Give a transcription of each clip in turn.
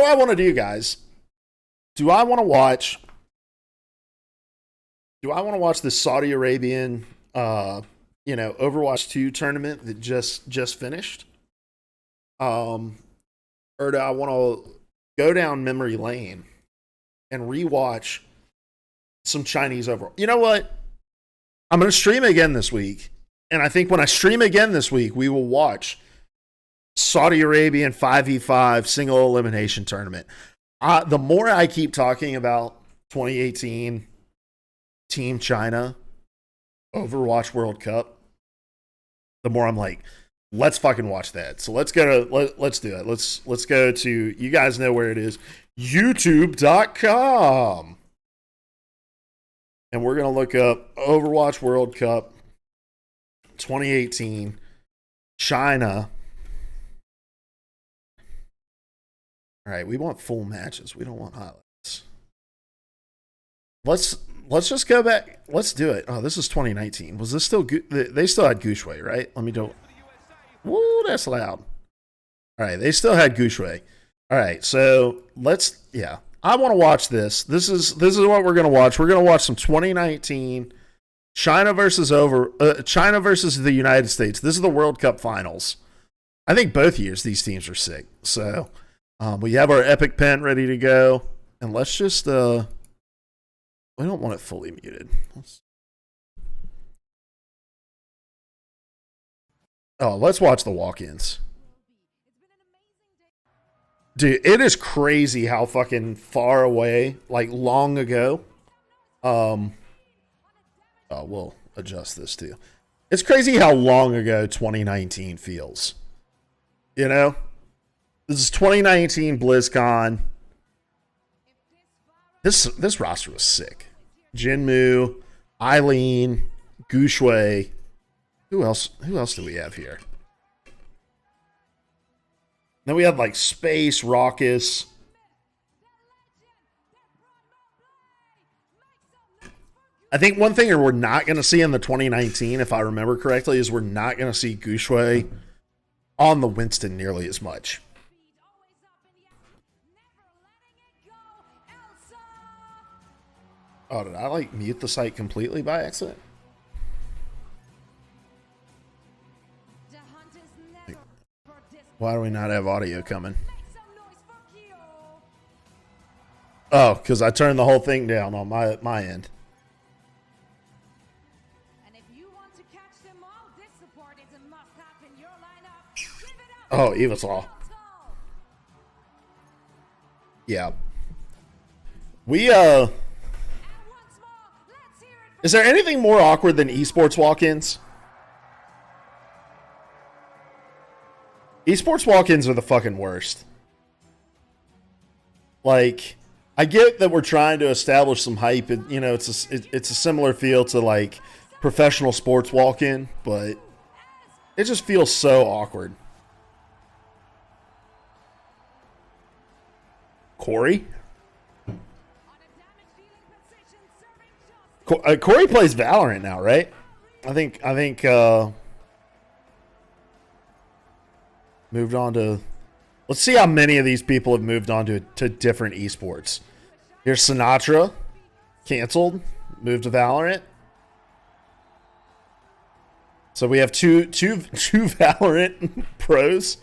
what I want to do, guys. Do I want to watch? Do I want to watch the Saudi Arabian, Overwatch 2 tournament that just finished? Um, or do I want to go down memory lane and rewatch some Chinese overall? You know what? I'm going to stream again this week. And I think when I stream again this week, we will watch Saudi Arabian 5v5 single elimination tournament. The more I keep talking about 2018 Team China Overwatch World Cup, the more I'm like, let's fucking watch that. So let's go to let's do it. Let's go to, you guys know where it is, youtube.com. And we're going to look up Overwatch World Cup 2018 China. All right, we want full matches. We don't want highlights. Let's just go back. Let's do it. Oh, this is 2019. Was this still good? They still had Gushue, right? Let me do it. Woo, that's loud. All right, they still had Gushue. All right, so I want to watch this. This is what we're gonna watch. We're gonna watch some 2019 China versus the United States. This is the World Cup finals. I think both years these teams are sick. So we have our epic pen ready to go, and let's just we don't want it fully muted. Let's watch the walk-ins. Dude, it is crazy how fucking far away, like long ago. We'll adjust this too. It's crazy how long ago 2019 feels. You know? This is 2019 BlizzCon. This roster was sick. Jinmu, Eileen, Gushue. Who else do we have here? Then we had like Space, Raucous. I think one thing we're not going to see in the 2019, if I remember correctly, is we're not going to see Gushue on the Winston nearly as much. Oh, did I like mute the site completely by accident? Why do we not have audio coming? Oh, because I turned the whole thing down on my end. Oh, Evasaw. Yeah. Is there anything more awkward than esports walk-ins? Esports walk-ins are the fucking worst. Like, I get that we're trying to establish some hype, and you know, it's a similar feel to like professional sports walk-in, but it just feels so awkward. Corey? Corey plays Valorant now, right? I think moved on to. Let's see how many of these people have moved on to different esports. Here's Sinatra, canceled, moved to Valorant. So we have two Valorant pros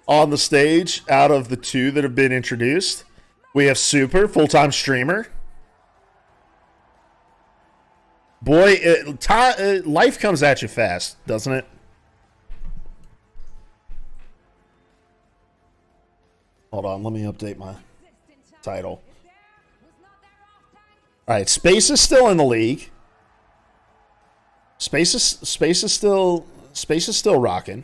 on the stage out of the two that have been introduced. We have Super, full-time streamer. Boy, life comes at you fast, doesn't it? Hold on, let me update my title. All right, Space is still in the league. Space is still rocking.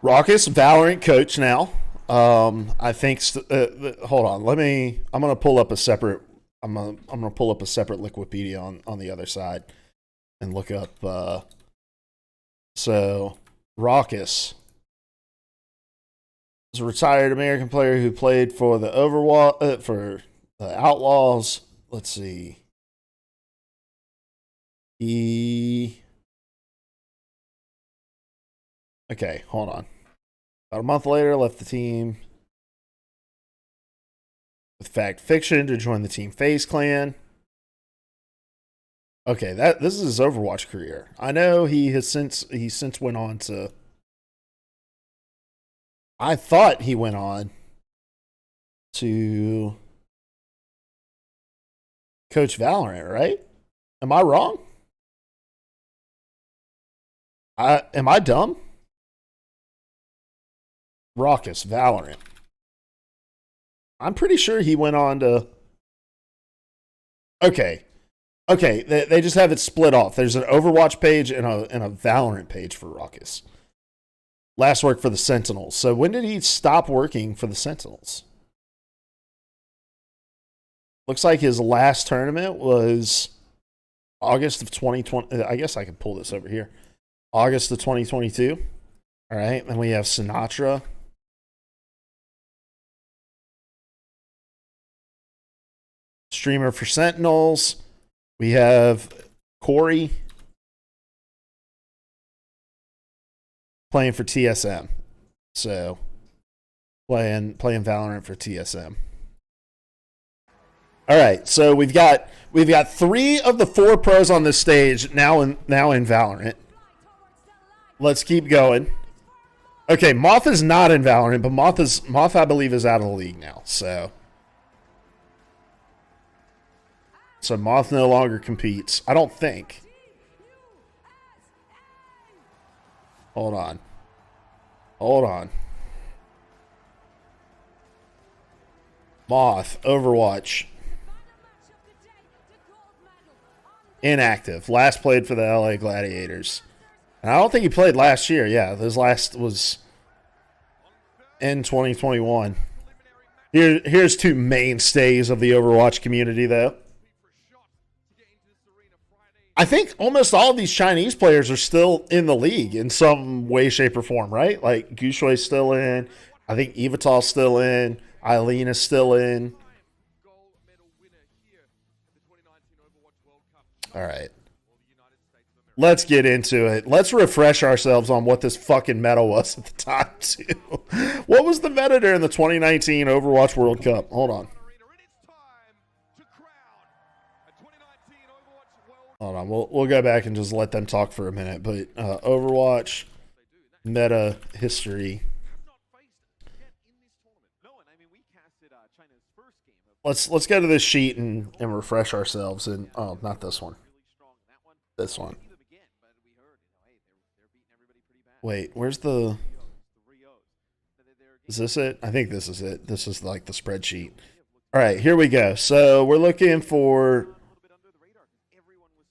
Raucous, Valorant coach now. I think. Hold on. I'm gonna pull up a separate. I'm gonna pull up a separate Liquipedia on the other side, and look up. So, Raucous is a retired American player who played for the Overwatch for the Outlaws. Let's see. He. Okay, hold on. About a month later, left the team with Fact Fiction to join the Team FaZe clan. Okay, this is his Overwatch career. I know he since went on to. I thought he went on to coach Valorant, right? Am I wrong? Am I dumb? Raucous Valorant. I'm pretty sure he went on to. Okay, they just have it split off. There's an Overwatch page and a Valorant page for Raucous. Last work for the Sentinels. So when did he stop working for the Sentinels? Looks like his last tournament was August of 2020. I guess I can pull this over here. August of 2022. All right. And we have Sinatra. Streamer for Sentinels. We have Corey playing for TSM. So playing Valorant for TSM. All right, so we've got 3 of the 4 pros on this stage now in Valorant. Let's keep going. Okay, Moth is not in Valorant, but Moth I believe is out of the league now. So Moth no longer competes. I don't think. Hold on. Moth, Overwatch. Inactive. Last played for the LA Gladiators. And I don't think he played last year. Yeah, his last was in 2021. Here's 2 mainstays of the Overwatch community, though. I think almost all of these Chinese players are still in the league in some way, shape, or form, right? Like Gushui's still in. I think Evital's still in. Eileen is still in. All right. Let's get into it. Let's refresh ourselves on what this fucking meta was at the time, too. What was the meta during the 2019 Overwatch World Cup? Hold on. Hold on. We'll go back and just let them talk for a minute. But Overwatch meta history. Let's go to this sheet and refresh ourselves. And oh, not this one. This one. Wait, where's the... Is this it? I think this is it. This is like the spreadsheet. All right, here we go. So we're looking for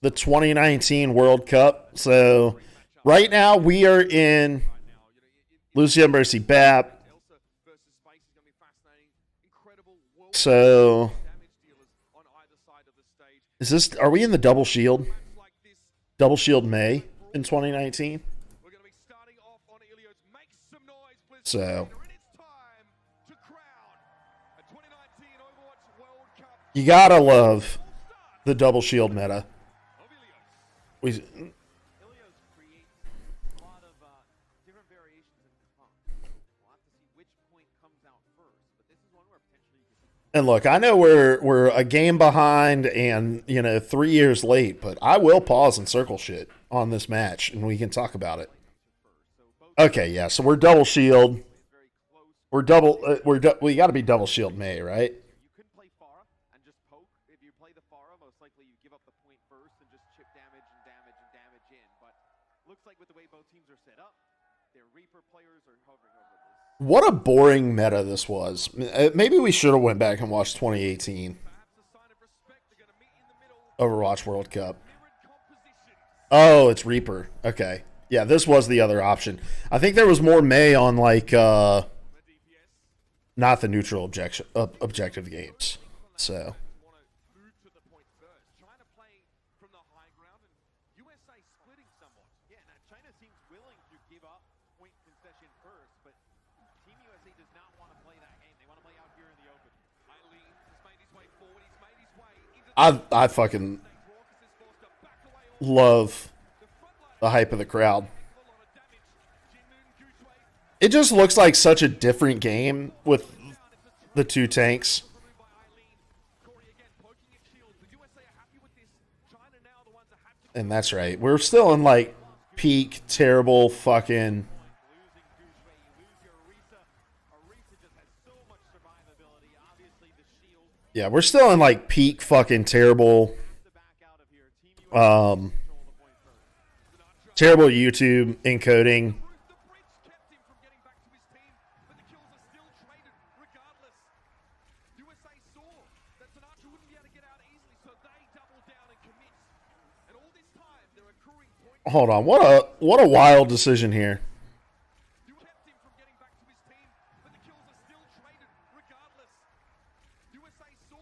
the 2019 World Cup. So right now we are in Lucia Mercy BAP. So is this... Are we in the double shield? Double shield May in 2019? So you gotta love the double shield meta. And look, I know we're a game behind and 3 years late, but I will pause and circle shit on this match and we can talk about it. Okay, yeah, so we're double shield. We got to be double shield May, right? You could play Pharah and just poke. If you play the Pharah, most likely you give up the point first and just chip damage in. But looks like with the way both teams are set up, their Reaper players are hovering over this. What a boring meta this was. Maybe we should have went back and watched 2018 Overwatch World Cup. Oh, it's Reaper. Okay. Yeah, this was the other option. I think there was more May on like not the neutral objective games. So I fucking... love the hype of the crowd. It just looks like such a different game with the two tanks. And that's right. We're still in like peak terrible fucking. Yeah, we're still in like peak fucking terrible terrible YouTube encoding. Hold on, what a wild decision here.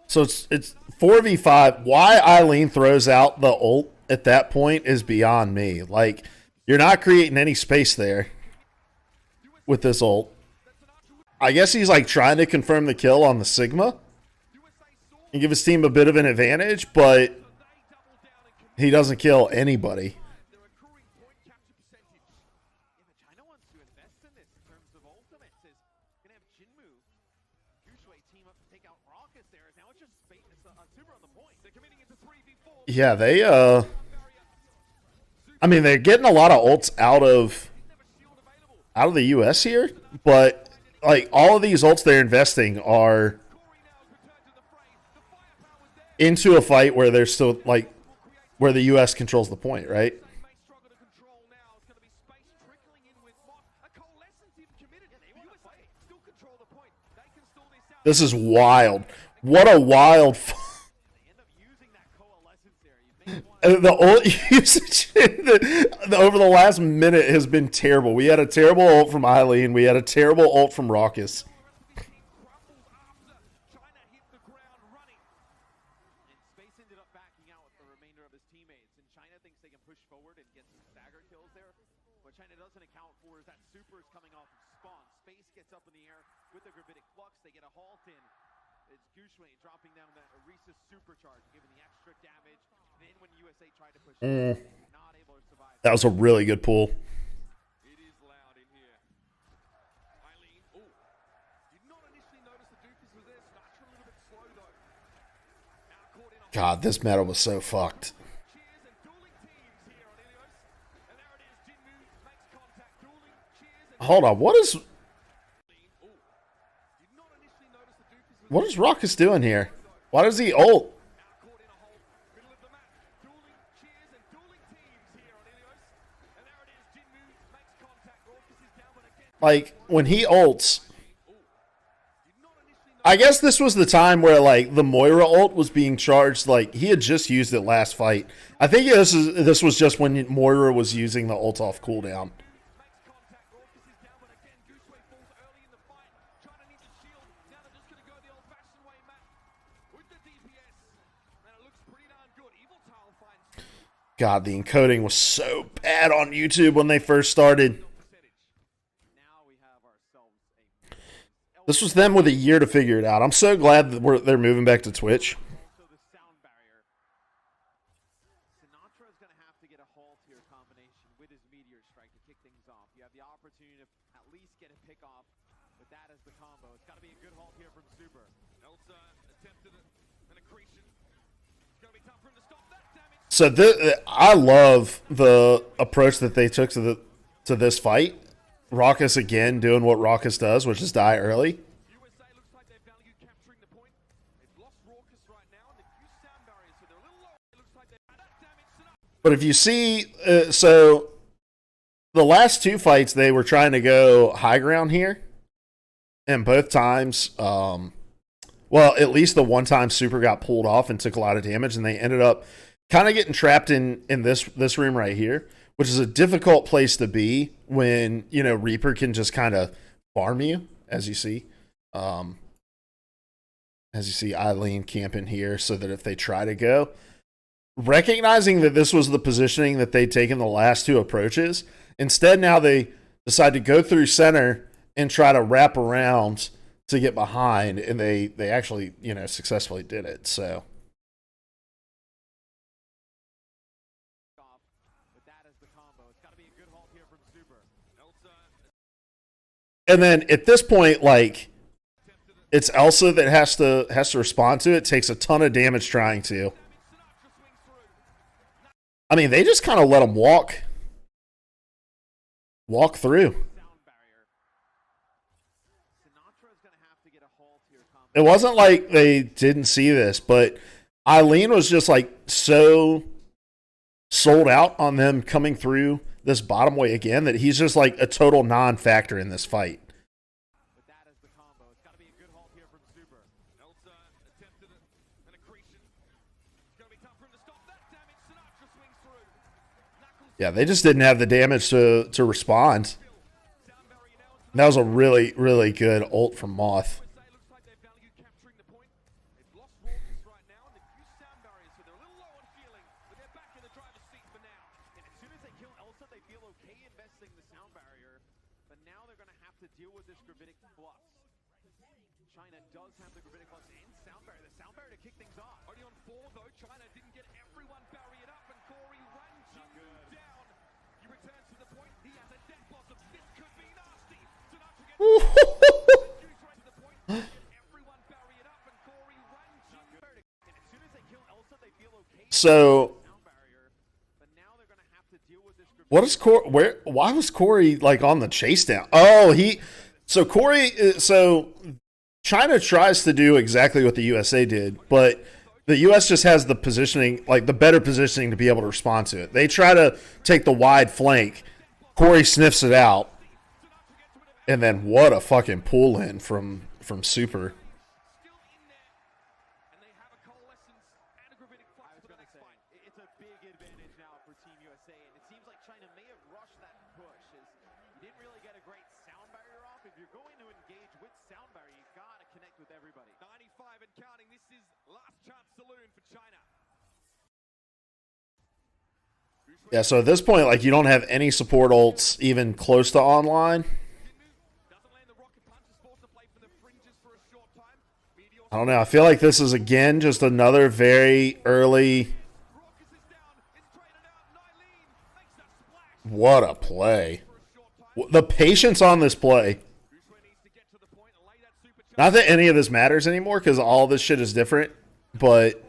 So it's 4v5. Why Eileen throws out the ult at that point is beyond me. Like, you're not creating any space there with this ult. I guess he's like trying to confirm the kill on the Sigma and give his team a bit of an advantage, but he doesn't kill anybody. Yeah, they I mean, they're getting a lot of ults out of the US here, but like all of these ults they're investing are into a fight where they're still like where the US controls the point, right? This is wild. What a wild the ult usage over the last minute has been terrible. We had a terrible ult from Eileen. We had a terrible ult from Raucus. That was a really good pull. God, this meta was so fucked. Hold on, what is Raucus doing here? Why does he ult? Like, when he ults, I guess this was the time where, like, the Moira ult was being charged. Like, he had just used it last fight. I think this was just when Moira was using the ult off cooldown. God, the encoding was so bad on YouTube when they first started. This was them with a year to figure it out. I'm so glad that they're moving back to Twitch. So I love the approach that they took to this fight. Raucus again doing what Raucus does, which is die early. But if you see, so the last two fights, they were trying to go high ground here. And both times, well, at least the one time Super got pulled off and took a lot of damage, and they ended up kind of getting trapped in this room right here, which is a difficult place to be when, you know, Reaper can just kind of farm you, as you see. Eileen camping here so that if they try to go, recognizing that this was the positioning that they'd taken the last two approaches, instead now they decide to go through center and try to wrap around to get behind, and they actually, you know, successfully did it. So And then at this point, like, it's Elsa that has to respond to it. Takes a ton of damage trying to. I mean, they just kind of let him walk through. It wasn't like they didn't see this, but Eileen was just like so sold out on them coming through this bottom way again that he's just like a total non-factor in this fight. Yeah, they just didn't have the damage to respond. That was a really, really good ult from Moth. China does have the Gravitic Plus and Sound Barrier. The Sound Barrier to kick things off. Only on 4 though. China didn't get everyone barriered up, and Corey Ranjin down. He returns to the point. He has a death loss of this could be nasty. Sinatra gets right to the point. Everyone barriered up, and Corey Ranjin. And as soon as they kill Elsa, they feel okay. So Sound Barrier, but now they're gonna have to deal with this. What is Corey? Why was Corey like on the chase down? Oh, so Corey. So China tries to do exactly what the USA did, but the US just has the positioning, like the better positioning to be able to respond to it. They try to take the wide flank. Corey sniffs it out, and then what a fucking pull in from Super. Yeah, so at this point, like, you don't have any support ults even close to online. I don't know. I feel like this is, again, just another very early... What a play. The patience on this play. Not that any of this matters anymore, because all this shit is different, but...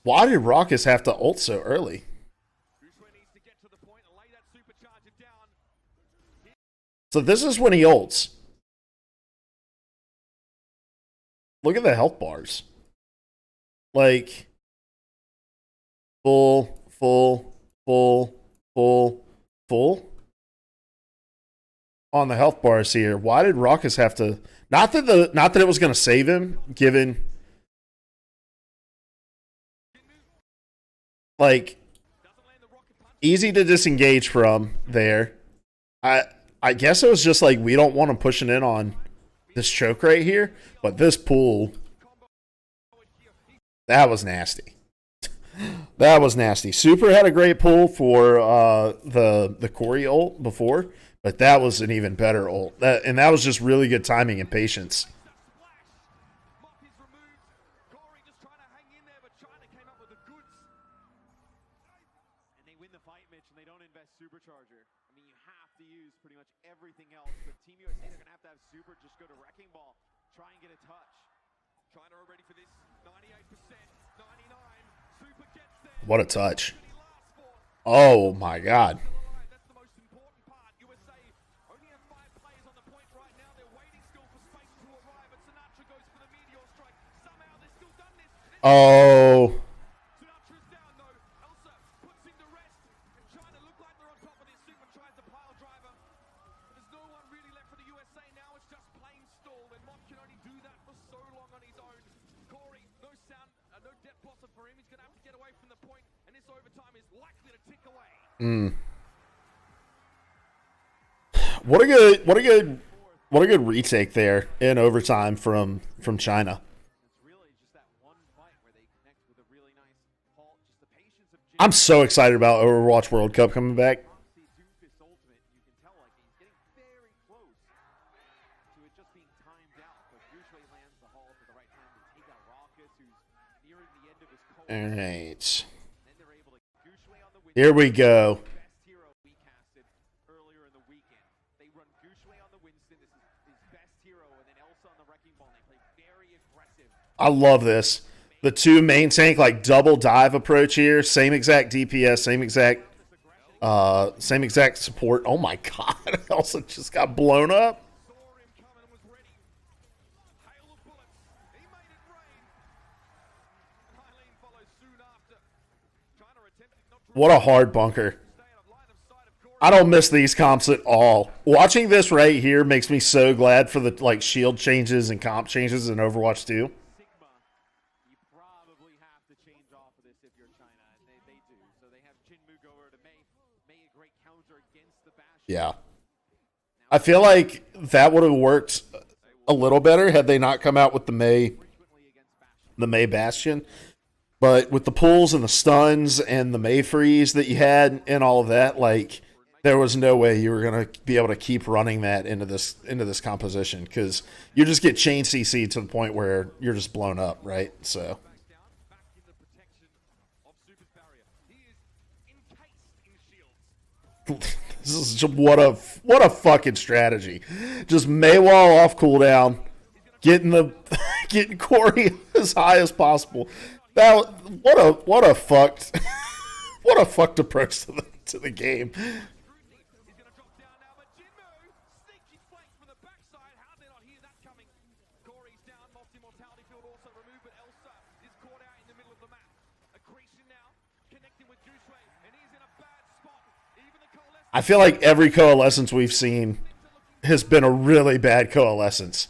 Why did Raucus have to ult so early? So this is when he ults. Look at the health bars. Like, full. On the health bars here. Why did Raucus have to... Not that it was going to save him, given... Like, easy to disengage from there. I guess it was just like, we don't want him pushing in on this choke right here, but this pull, that was nasty. That was nasty. Super had a great pull for the Corey ult before, but that was an even better ult. And that was just really good timing and patience. Supercharger. I mean, you have to use pretty much everything else, but Team USA, they're going to have Super just go to Wrecking Ball, try and get a touch. China are ready for this. 98%, 99. Super gets there. What a touch. Oh my God. That's the most important part. USA only have 5 players on the point right now. They're waiting still for space to arrive, but Sinatra goes for the meteor strike. Somehow they've still done this. Oh. What a good retake there in overtime from China. I'm so excited about Overwatch World Cup coming back. All right. Here we go. I love this. The two main tank like double dive approach here. Same exact DPS, same exact support. Oh my god, Elsa just got blown up. What a hard bunker. I don't miss these comps at all. Watching this right here makes me so glad for the like shield changes and comp changes in Overwatch 2. You probably have to change off of this if you're China, and they do. So they have Jinmu go over to Mei. Mei, a great counter against the Bash. Yeah. I feel like that would have worked a little better had they not come out with the Mei Bastion. But with the pulls and the stuns and the Mei freeze that you had and all of that, like there was no way you were gonna be able to keep running that into this composition because you just get chain CC to the point where you're just blown up, right? So this is just, what a fucking strategy. Just Maywall off cooldown, getting Corey as high as possible. That what a fucked what a fucked approach to the game. I feel like every coalescence we've seen has been a really bad coalescence.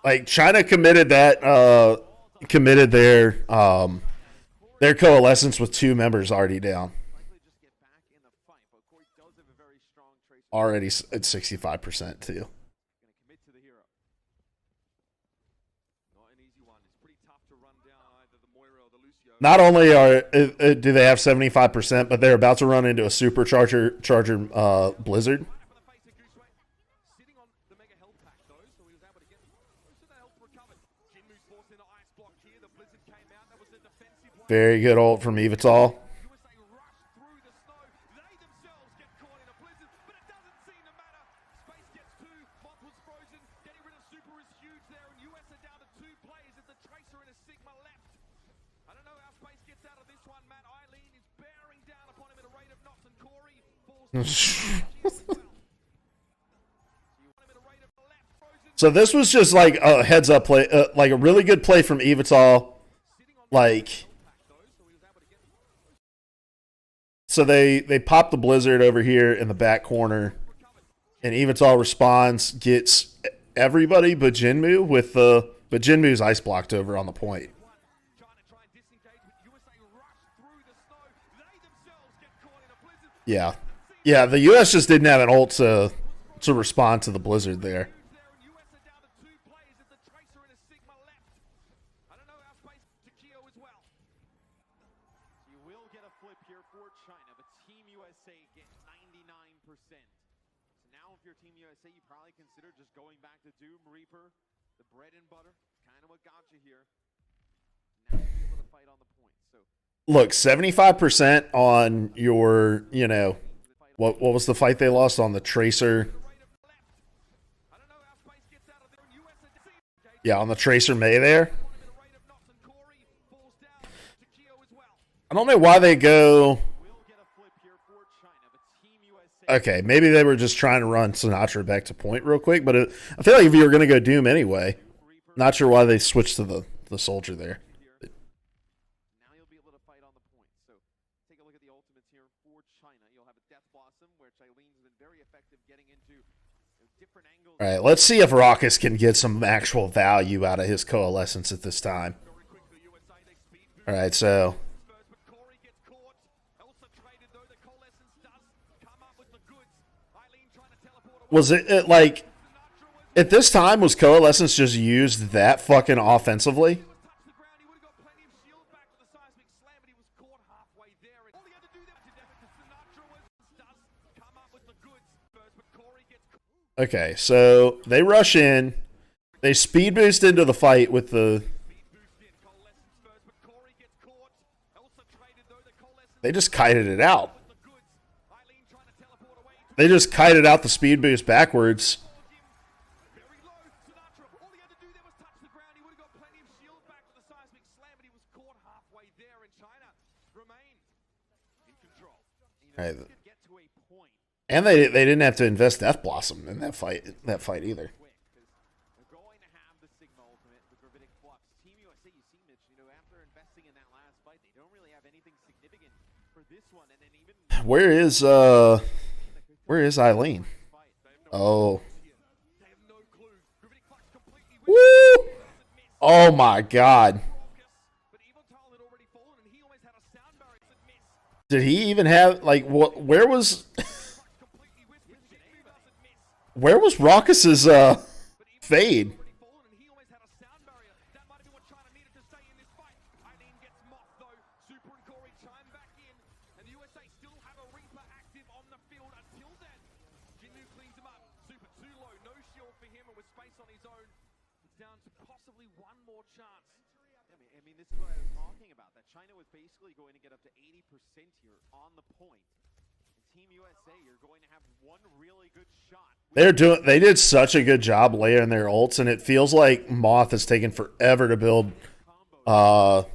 Like China committed their coalescence with two members already down. Already at 65% too. Not only do they have 75%, but they're about to run into a supercharger blizzard. Very good ult from Evital. So this was just like a heads up play, like a really good play from Evital. Like, so they pop the blizzard over here in the back corner, and Evital responds, gets everybody but Jinmu but Jinmu's ice blocked over on the point. Yeah. Yeah, the US just didn't have an ult to respond to the blizzard there. Look, 75% on your, you know, what was the fight they lost on the Tracer? Yeah, on the Tracer Mei there. I don't know why they go. Okay, maybe they were just trying to run Sinatra back to point real quick, but I feel like if you were going to go Doom anyway, not sure why they switched to the Soldier there. All right, let's see if Raucus can get some actual value out of his coalescence at this time. All right, so was it like at this time was coalescence just used that fucking offensively? Okay, so they rush in. They speed boost into the fight with the... They just kited it out. They just kited out the speed boost backwards. China remain in control. You know, Right. this could get to a point And they didn't have to invest Death Blossom in that fight either. quick, because they're going to have the Sigma ultimate, the Gravitic Flux. Team USA, you see, Mitch, you know, after investing in that last fight, they don't really have anything significant for this one. And then even Where is Eileen? Oh. they have no clue. Gravitic Flux completely Woo! Oh my god. but Evil Tal had already fallen, and he almost had a sound barrier that missed. Did he even have like what where was Completely whispered, Jimmy doesn't miss. where was Raucus's fade? Already fallen, and he almost had a sound barrier. That might have been what China needed to stay in this fight. Eileen gets mocked though. Super and Corey chime back in, and the USA still have a Reaper active on the field until then. Jinmu cleans him up. Super too low, no shield for him, and with space on his own, it's down to possibly one more chance. I mean, this is what I was talking about. That China was basically going to get up to 80% here on the point. And Team USA, you're going to have one really good shot. They did such a good job layering their ults, and it feels like Moth has taken forever to build up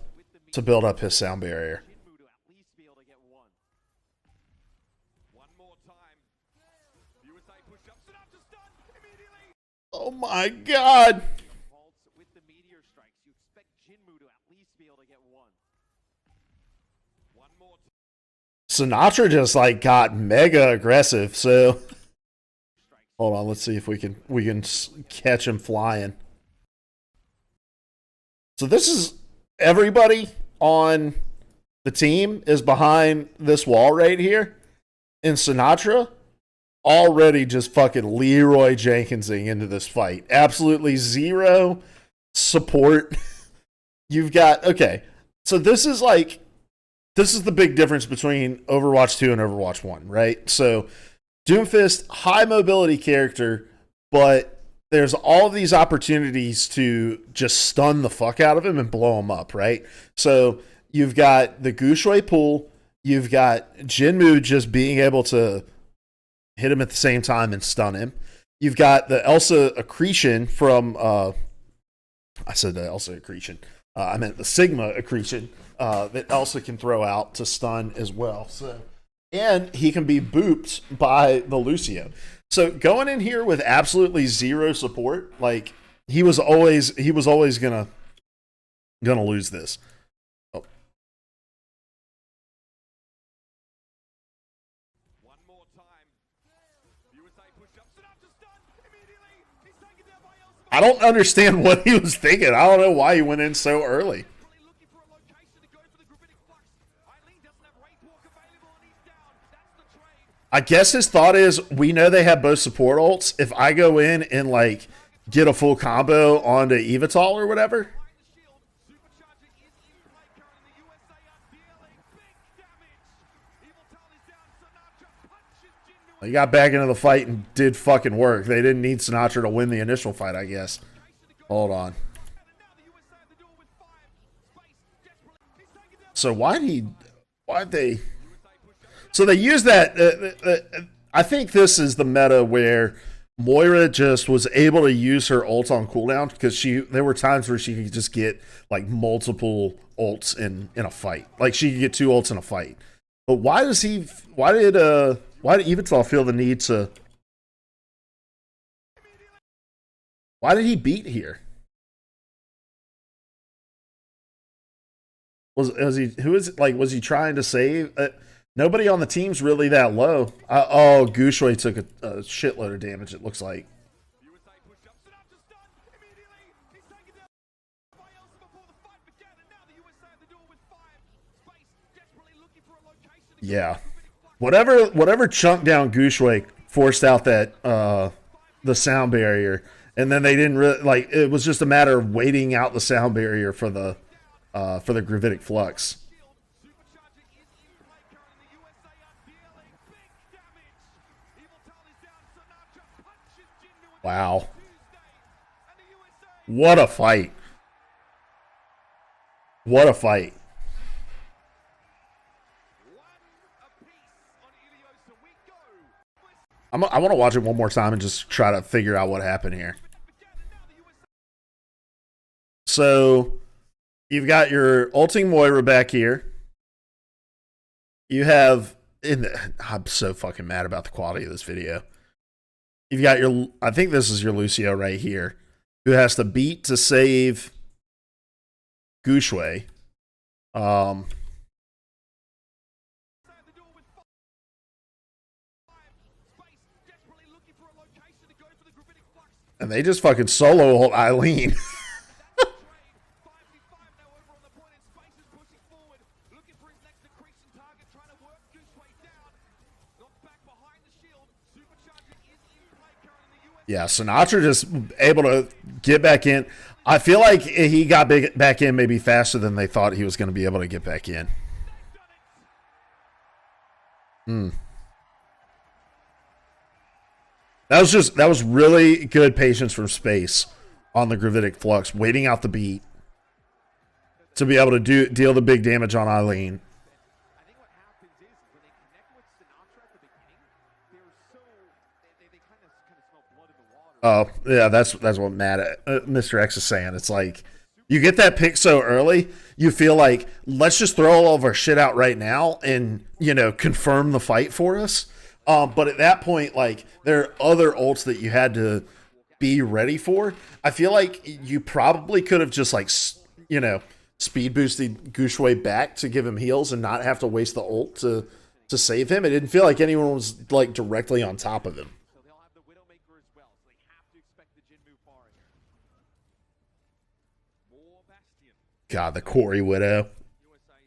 his sound barrier. Jinmu to at least be able to get one. One more time. USA push up. Sinatra stun immediately. Oh my god. Halts with the meteor strikes. You expect Jinmu to at least be able to get one. One more time. Sinatra just like got mega aggressive, so hold on, let's see if we can catch him flying. So this is everybody on the team is behind this wall right here, and Sinatra already just fucking Leroy Jenkinsing into this fight. Absolutely zero support. You've got okay. So this is the big difference between Overwatch 2 and Overwatch 1, right? So Doomfist, high mobility character, but there's all of these opportunities to just stun the fuck out of him and blow him up, right? So you've got the Gushui pool, you've got Jinmu just being able to hit him at the same time and stun him. You've got the Elsa accretion from, I said the Elsa accretion. I meant the Sigma accretion that Elsa can throw out to stun as well. So, and he can be booped by the Lucio. So going in here with absolutely zero support, like he was always gonna lose this. Oh. One more time. USA push up. Sinatra stun immediately. He's taken down by Elsa. I don't understand what he was thinking. I don't know why he went in so early. Looking for a location to go for the Gravitic Flux. Eileen doesn't have Wraithwalk available, and he's down. That's the trade. I guess his thought is, we know they have both support ults. If I go in and like get a full combo onto Evital or whatever, Supercharger is in play currently. The USA are dealing big damage. Evil Tal is down. Sinatra punches Jinmu. he got back into the fight and did fucking work. They didn't need Sinatra to win the initial fight, I guess. Hold on. And now the USA at the door with 5. Space desperately. He's taken down. So why'd they? So they use that. I think this is the meta where Moira just was able to use her ult on cooldown because there were times where she could just get like multiple ults in a fight. Like she could get 2 ults in a fight. But why did Evital feel the need to? Why did he beat here? Was he trying to save? Nobody on the team's really that low. Gushui took a shitload of damage, it looks like. USA push up. Sinatra stun immediately. He's taken down by Elsa before the fight began, and now the USA at the door with 5. Space desperately looking for a location to go Yeah. for the Gravitic Flux. Whatever chunked down Gushui forced out that the sound barrier, and then they didn't really like. It was just a matter of waiting out the sound barrier for the Gravitic Flux. Supercharger is in play currently. The USA are dealing big damage. Evil Tal is down. Sinatra punches Jinmu with Wow. Tuesday. And the USA What a fight. What a fight. one apiece on Iliosa. We go. I want to watch it one more time and just try to figure out what happened here. So you've got your ulting Moira back here. you have I'm so fucking mad about the quality of this video. You've got your, I think this is your Lucio right here, who has to beat to save Gushue. And they just fucking solo hold Eileen. Yeah, Sinatra just able to get back in. I feel like he got back in maybe faster than they thought he was going to be able to get back in. That was really good patience from Space on the Gravitic Flux, waiting out the beat to be able to deal the big damage on Eileen. I think what happens is when they connect with Sinatra at the beginning, they kind of smell blood in the water. Oh, yeah, that's what Mr. X is saying. It's like, you get that pick so early, you feel like, let's just throw all of our shit out right now and, confirm the fight for us. But at that point, like, there are other ults that you had to be ready for. I feel like you probably could have just, like, speed boosted Gushue back to give him heals and not have to waste the ult to save him. It didn't feel like anyone was, like, directly on top of him. So they'll have the Widowmaker as well, so they have to expect the Jinmu Far here. More Bastion. God, the Corey Widow. USA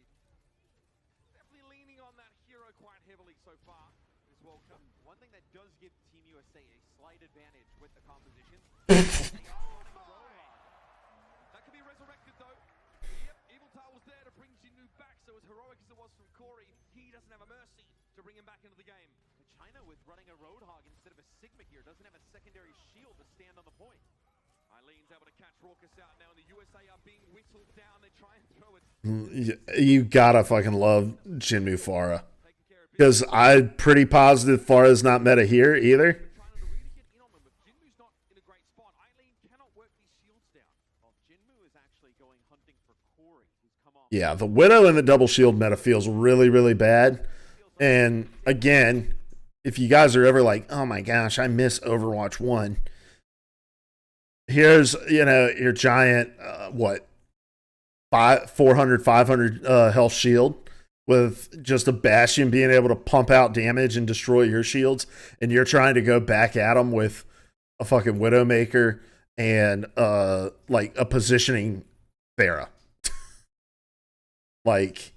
definitely leaning on that hero quite heavily so far this World Cup. One thing that does give Team USA a slight advantage with the composition. That could be resurrected though. Yep, Evil Tar was there to bring Jinmu back, so as heroic as it was from Corey, he doesn't have a mercy to bring him back into the game. But China, with running a Roadhog instead of a Sigma here, doesn't have a secondary shield to stand on the point. Eileen's able to catch Raucus out now, and the USA are being whittled down. They try and throw it. You gotta fucking love Jinmu Farah. Because I'm pretty positive Farah's not meta here either. Trying to really get in on them, but Jinmu's not in a great spot. Eileen cannot work these shields down. Well, Jinmu is actually going hunting for Corey, who's come on. Yeah, the Widow and the double shield meta feels really, really bad. And again, if you guys are ever like, oh my gosh, I miss Overwatch 1. Here's, your giant, 400, 500 health shield with just a Bastion being able to pump out damage and destroy your shields. And you're trying to go back at them with a fucking Widowmaker and, like, a positioning Pharah. Like,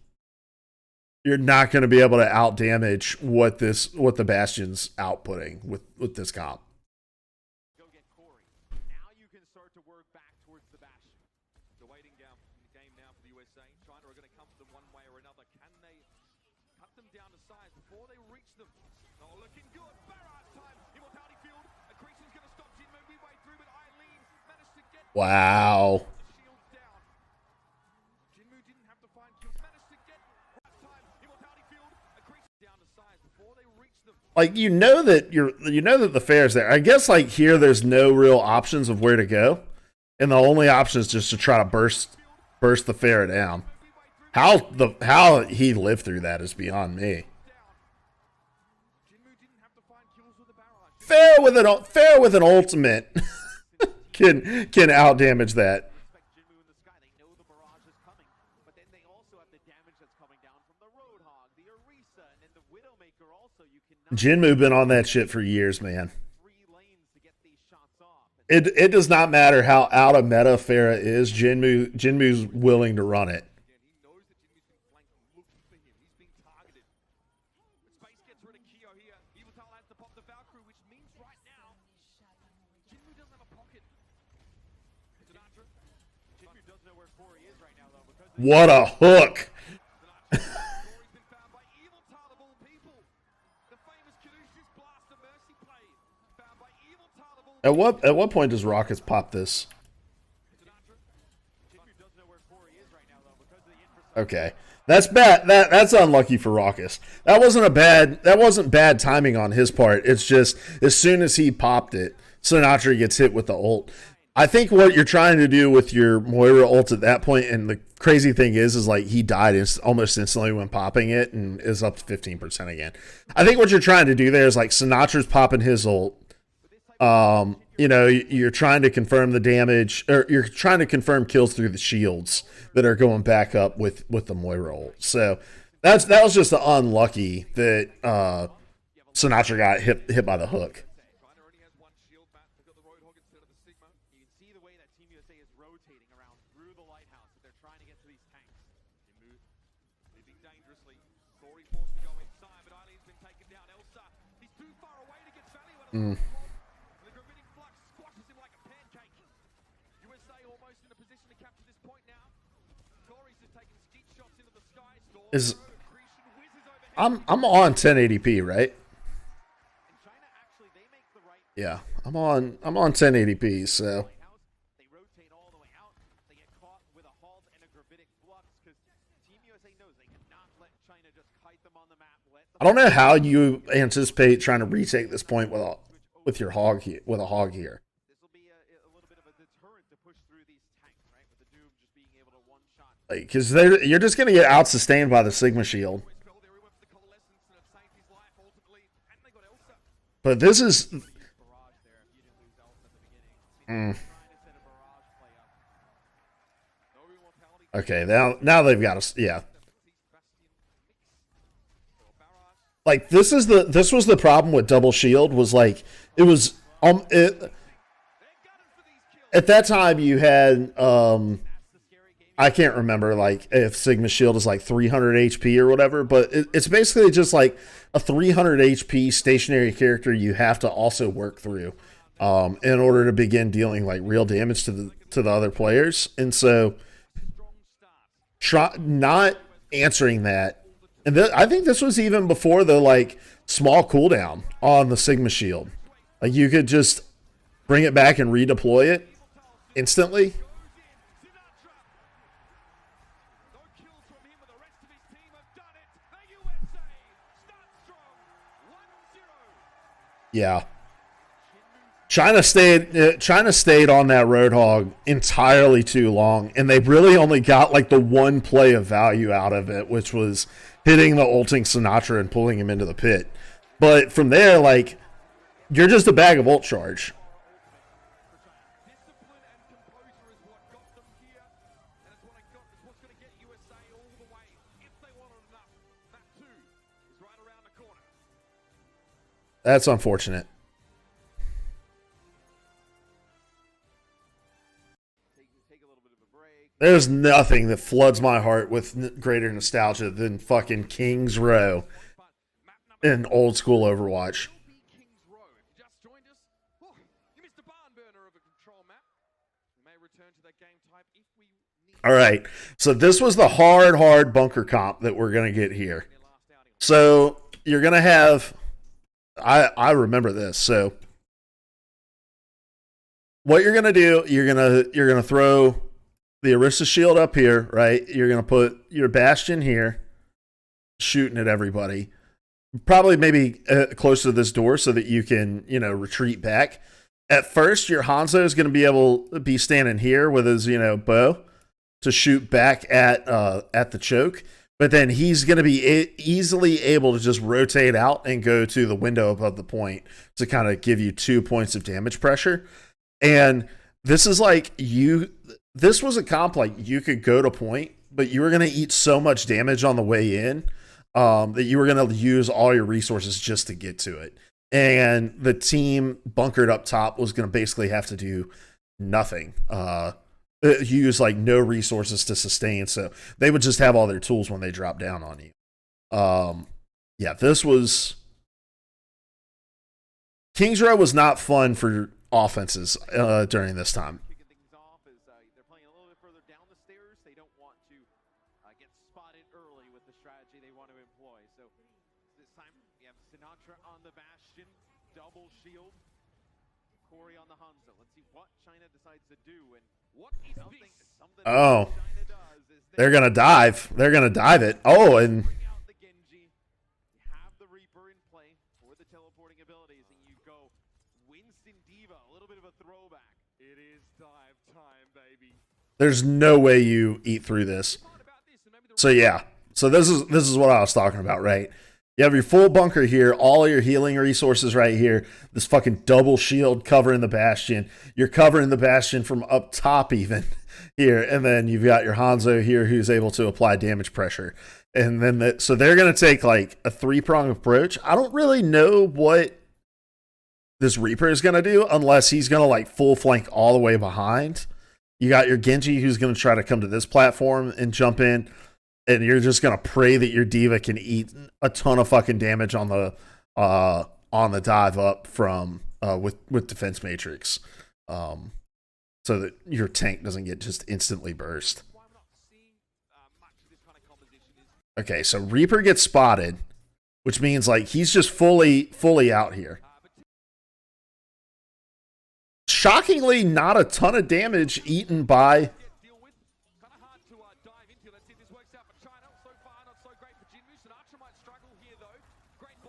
you're not going to be able to out damage what the Bastion's outputting with this comp. Go get Corey. Now you can start to work back towards the Bastion. They're waiting down in the game now for the USA. China are going to come to them one way or another. Can they cut them down to size before they reach them? Oh, looking good. Barrage time. Immortality field. Accretion's going to stop Jinmu midway through, but Eileen managed to get Wow. the shields down. Jinmu didn't have to find kills. Managed to get time. Immortality field. Accretion down to size before they reach them. Like, that the fair's there. I guess, like, here there's no real options of where to go. And the only option is just to try to burst the fair down. How he lived through that is beyond me. Jinmu didn't have to find kills with a barrage. Fair with an ultimate can out damage that. Expect Jinmu in the sky. They know the barrage is coming, but then they also have the damage that's coming down from the Roadhog, the Orisa, and then the Widowmaker also. You cannot Jinmu been on that shit for years, man. 3 lanes to get these shots off. It does not matter how out of meta Pharah is. Jinmu's willing to run it. Again, he knows that Jinmu's been flanked, looking for him. He's being targeted. But Space gets rid of Kyo here. Evil Tal has to pop the Valkyrie, which means right now Jinmu doesn't have a pocket. Sinatra. Jinmu doesn't know where Corey is right now, though, because What a hook! Corey's been found by Evil Tal of all people. The famous Caduceus Blast of Mercy play. Found by Evil Tal of all At what point does Raucus pop this? Sinatra. Jinmu doesn't know where Corey is right now, though, because of the infrastructure. Okay. That's bad. That's unlucky for Raucus. That wasn't bad timing on his part. It's just as soon as he popped it, Sinatra gets hit with the ult. I think what you're trying to do with your Moira ult at that point, and the crazy thing is like he died almost instantly when popping it and is up to 15% again. I think what you're trying to do there is like Sinatra's popping his ult. You know, you're trying to confirm the damage, or you're trying to confirm kills through the shields that are going back up with the Moira ult. So that was just unlucky that Sinatra got hit by the hook. China already has one shield map. They've got the Roadhog instead of the Sigma. You can see the way that Team USA is rotating around through the lighthouse if they're trying to get to these tanks. They moving dangerously. Corey forced to go inside, but Eileen's been taken down. Elsa, he's too far away to get value. The gravitic flux squashes him like a pancake. USA almost in a position to capture this point now. Corey's just taking skeet shots into the sky. I'm on 1080p, right? Yeah, I'm on 1080p, so they rotate all the way out. They get caught with a halt and a gravitic flux because Team USA knows they cannot let China just kite them on the map. I don't know how you anticipate trying to retake this point with your hog here, with a hog here. This will be a little bit of a deterrent to push through these tanks, right? With the Doom just being able to one shot. Like, because you're just gonna get out sustained by the Sigma shield. But this is. Okay, now they've got us. Yeah. Like this was the problem with double shield was like it was at that time you had I can't remember like if Sigma shield is like 300 HP or whatever, but it's basically just like a 300 HP stationary character you have to also work through in order to begin dealing like real damage to the other players. And so not answering that, and I think this was even before the like small cooldown on the Sigma shield. Like you could just bring it back and redeploy it instantly. Yeah. China stayed on that Roadhog entirely too long, and they really only got like the one play of value out of it, which was hitting the ulting Sinatra and pulling him into the pit. But from there, like, you're just a bag of ult charge. That's unfortunate. There's nothing that floods my heart with greater nostalgia than fucking King's Row in old school Overwatch. All right, so this was the hard bunker comp that we're going to get here. So you're going to have, I remember this. So what you're going to do, you're going to throw the Orisa shield up here, right? You're going to put your Bastion here, shooting at everybody. Probably maybe close to this door so that you can, retreat back. At first, your Hanzo is going to be able to be standing here with his, bow to shoot back at the choke. But then he's going to be easily able to just rotate out and go to the window above the point to kind of give you 2 points of damage pressure. And this is like this was a comp like you could go to point, but you were going to eat so much damage on the way in that you were going to use all your resources just to get to it. And the team bunkered up top was going to basically have to do nothing. Use like no resources to sustain. So they would just have all their tools when they drop down on you. Yeah, this was... King's Row was not fun for offenses during this time. On the Bastion, double shield. Corey on the Hanzo. Let's see what China decides to do and what is something oh, China does is they're gonna dive. They're gonna dive it. Oh, and bring out the Genji. You have the Reaper in play for the teleporting abilities, and you go Winston Diva. A little bit of a throwback. It is time. There's no way you eat through this. So yeah. So this is what I was talking about, right? You have your full bunker here, all of your healing resources right here. This fucking double shield covering the bastion. You're covering the bastion from up top even here, and then you've got your Hanzo here who's able to apply damage pressure. And then so they're going to take like a 3-prong approach. I don't really know what this Reaper is going to do unless he's going to like full flank all the way behind. You got your Genji who's going to try to come to this platform and jump in, and you're just going to pray that your D.Va can eat a ton of fucking damage on the dive up from with Defense Matrix, so that your tank doesn't get just instantly burst. Okay, so Reaper gets spotted, which means like he's just fully out here. Shockingly, not a ton of damage eaten by.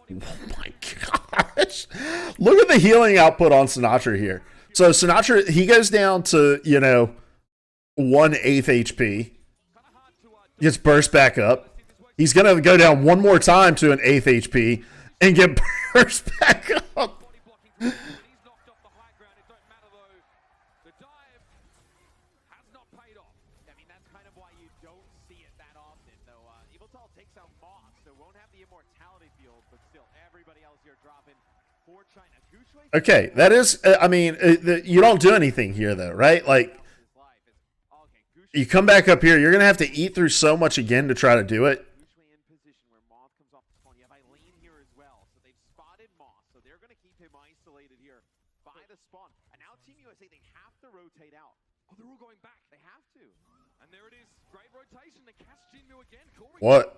Oh my gosh. Look at the healing output on Sinatra here. So Sinatra, he goes down to, 1/8 HP. Gets burst back up. He's going to go down one more time to an 1/8 HP and get burst back up. Okay, that is, I mean, you don't do anything here, though, right? Like, you come back up here, you're going to have to eat through so much again to try to do it. What?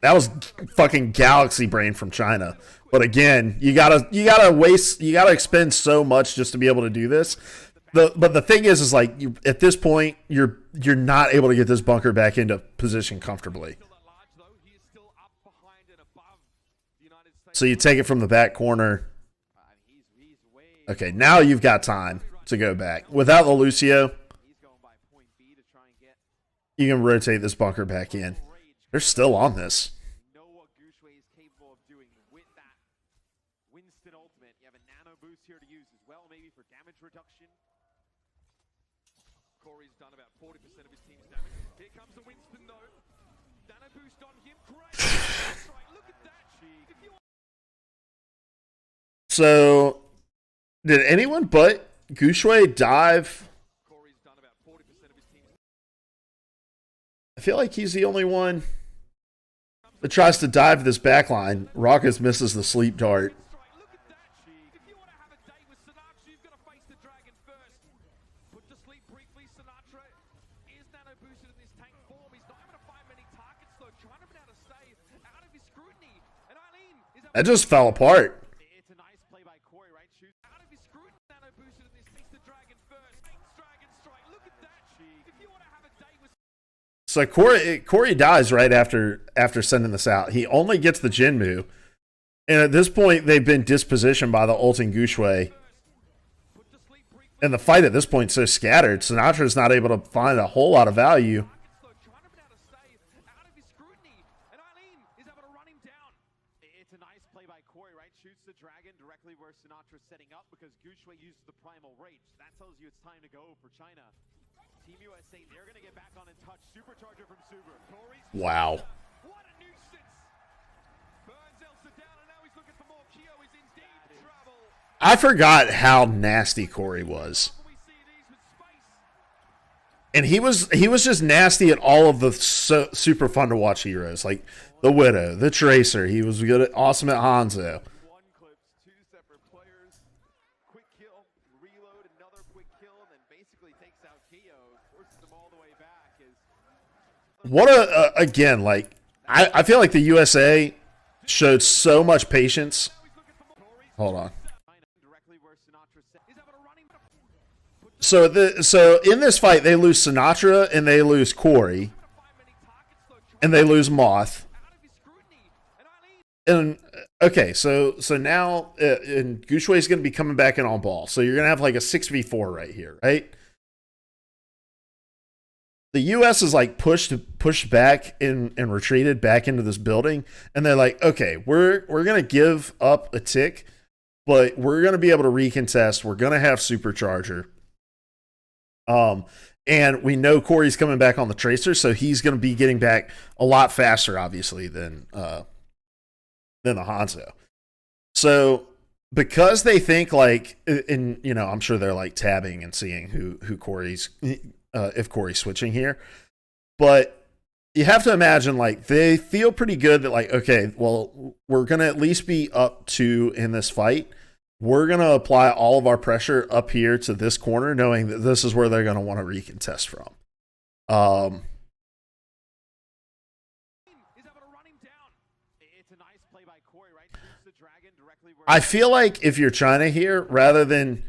That was fucking galaxy brain from China. But again, you gotta expend so much just to be able to do this. But the thing is like at this point you're not able to get this bunker back into position comfortably. So you take it from the back corner. Okay, now you've got time to go back. Without the Lucio, you can rotate this bunker back in. They're still on this. So, did anyone but Gushui dive? I feel like he's the only one that tries to dive this backline. Raucus misses the sleep dart. That just fell apart. So Corey dies right after sending this out. He only gets the Jinmu. And at this point, they've been dispositioned by the ulting Gushui. And the fight at this point is so scattered, Sinatra's not able to find a whole lot of value. It's a nice play by Corey, right? Shoots the dragon directly where Sinatra's setting up because Gushui uses the primal rage. That tells you it's time to go for China. Team USA, they're going to get back on and touch. Supercharger from Subaru. Wow. What a nuisance. Burns Elsa down, and now he's looking for more. Kyo is indeed trouble. I forgot how nasty Corey was. And he was just nasty at all of the super fun to watch heroes. Like the Widow, the Tracer. He was good at awesome at Hanzo. What again, like, I feel like the USA showed so much patience. Hold on. So in this fight, they lose Sinatra, and they lose Corey, and they lose Moth. And, okay, so now, and Gushui's going to be coming back in on ball. So you're going to have like a 6v4 right here, right? the US is like pushed back and retreated back into this building, and they're like, okay, we're gonna give up a tick, but we're gonna be able to recontest. We're gonna have supercharger. And we know Corey's coming back on the tracer, so he's gonna be getting back a lot faster, obviously, than the Hanzo. So because they think like, and you know, I'm sure they're like tabbing and seeing who Corey's if Corey's switching here, but you have to imagine like they feel pretty good that like, okay, well, we're gonna at least be up 2 in this fight. We're gonna apply all of our pressure up here to this corner, knowing that this is where they're gonna want to recontest from. I feel like if you're China here, rather than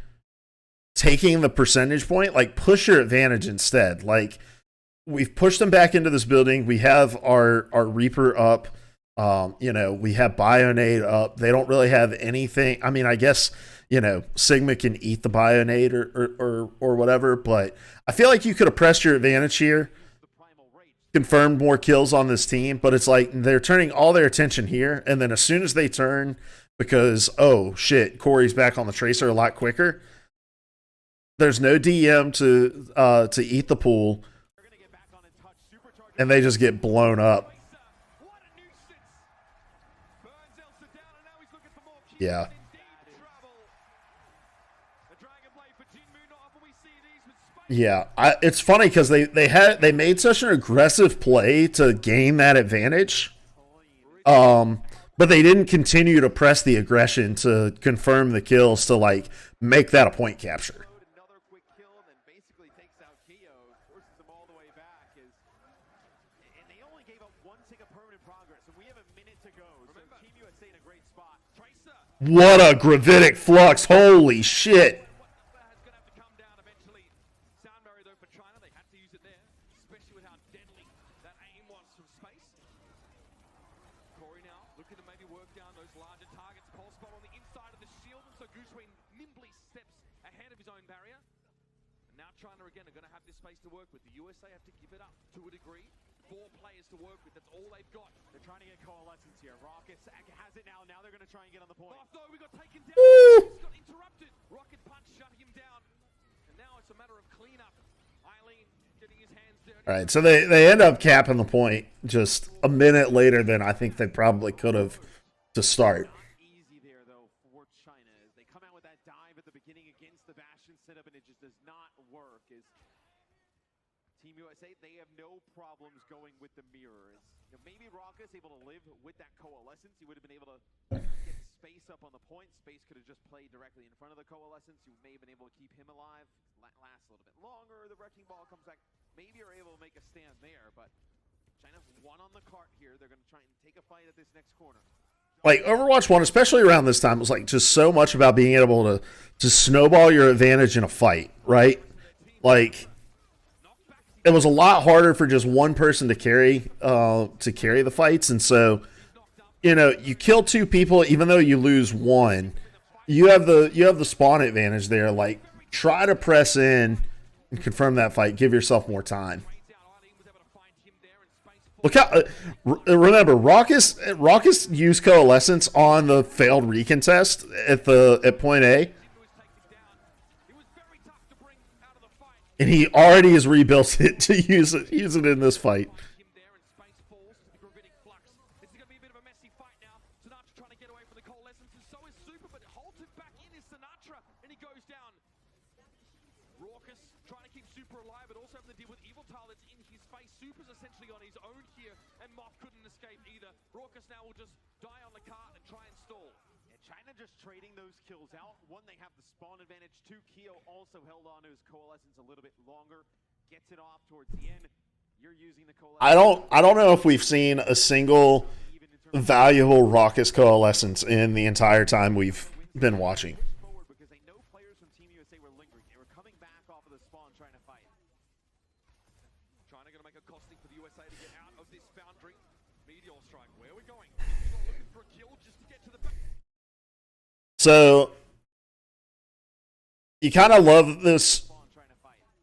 taking the percentage point, like push your advantage instead. Like we've pushed them back into this building. We have our Reaper up. You know, we have Bionade up. They don't really have anything. I mean, I guess, you know, Sigma can eat the Bionade or whatever, but I feel like you could have pressed your advantage here, confirmed more kills on this team, but it's like they're turning all their attention here, and then as soon as they turn, because, oh shit, Corey's back on the tracer a lot quicker, there's no DM to eat the pool, and they just get blown up. Yeah. Yeah, it's funny because they made such an aggressive play to gain that advantage, but they didn't continue to press the aggression to confirm the kills to like make that a point capture. What a gravitic flux! Holy shit! Again, are going to have this space to work with. The USA have to give it up to a degree. 4 players to work with. That's all they've got. They're trying to get coalescence here. Rockets has it now. Now they're going to try and get on the point. Oh, no, we got taken down. He's got interrupted. Rocket punch shut him down. And now it's a matter of cleanup. Eileen getting his hands dirty. All right, so they end up capping the point just a minute later than I think they probably could have to start. Easy there, though, for China. They come out with that dive at the beginning against the Bastion setup, and it just does not work. As Team USA, they have no problems going with the mirrors. You know, maybe Rockus able to live with that coalescence. He would have been able to get space up on the point. Space could have just played directly in front of the coalescence. You may have been able to keep him alive. Last a little bit longer. The wrecking ball comes back. Maybe you're able to make a stand there, but China one on the cart here. They're going to try and take a fight at this next corner. Like Overwatch 1, especially around this time, was like just so much about being able to snowball your advantage in a fight, right? Like it was a lot harder for just one person to carry the fights, and so you know you kill 2 people even though you lose 1. You have the spawn advantage there. Like try to press in and confirm that fight. Give yourself more time. Look how remember Raucus used coalescence on the failed recontest at point A, and he already has rebuilt it to use it in this fight. Now will just die on the cart and try and stall. Yeah, China just trading those kills out. 1, they have the spawn advantage. 2, Keo also held on to his coalescence a little bit longer. Gets it off towards the end. You're using the coalescence. I don't know if we've seen a single valuable Raucus coalescence in the entire time we've been watching. Because they know players from Team USA were lingering. They were coming back off of the spawn trying to fight. China going to make a costing for the USA to get out of this foundry. Meteor strike. Where are we going? Looking for a kill just to get to the back. So you kind of love this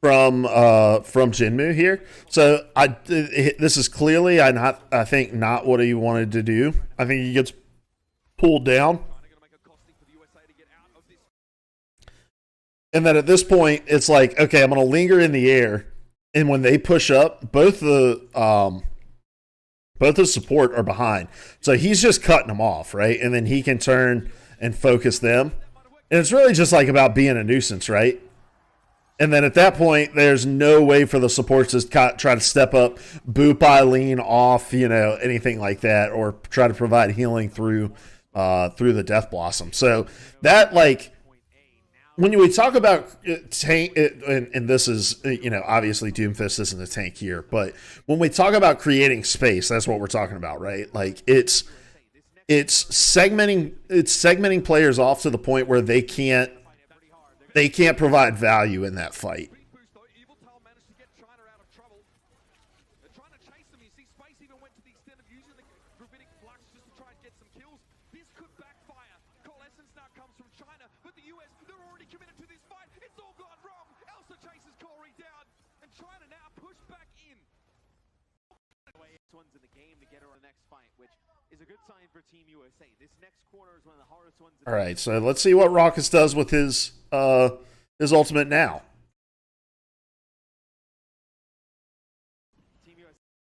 from Jinmu here. So this is clearly I think not what he wanted to do. I think he gets pulled down. And then at this point, it's like, okay, I'm going to linger in the air. And when they push up, both the support are behind. So he's just cutting them off, right? And then he can turn and focus them. And it's really just like about being a nuisance, right? And then at that point, there's no way for the supports to try to step up, boop Eileen off, anything like that, or try to provide healing through the Death Blossom. So that, like, when we talk about tank, and this is, obviously Doomfist isn't a tank here, but when we talk about creating space, that's what we're talking about, right? Like it's segmenting players off to the point where they can't provide value in that fight. All right, so let's see what Raucus does with his ultimate now.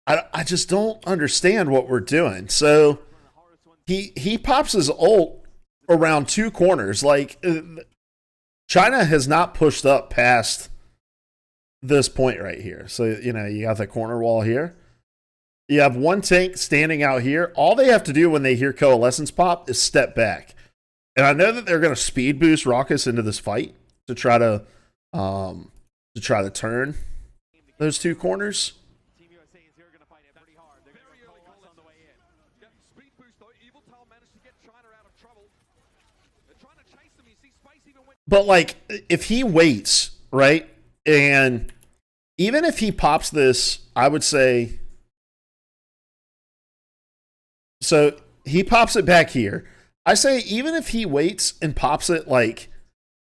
I just don't understand what we're doing. So he pops his ult around two corners. Like, China has not pushed up past this point right here. So, you got the corner wall here. You have one tank standing out here. All they have to do when they hear Coalescence pop is step back. And I know that they're going to speed boost Raucus into this fight to try to turn those two corners. But, like, if he waits, right, and even if he pops this, I would say, so he pops it back here. I say even if he waits and pops it, like,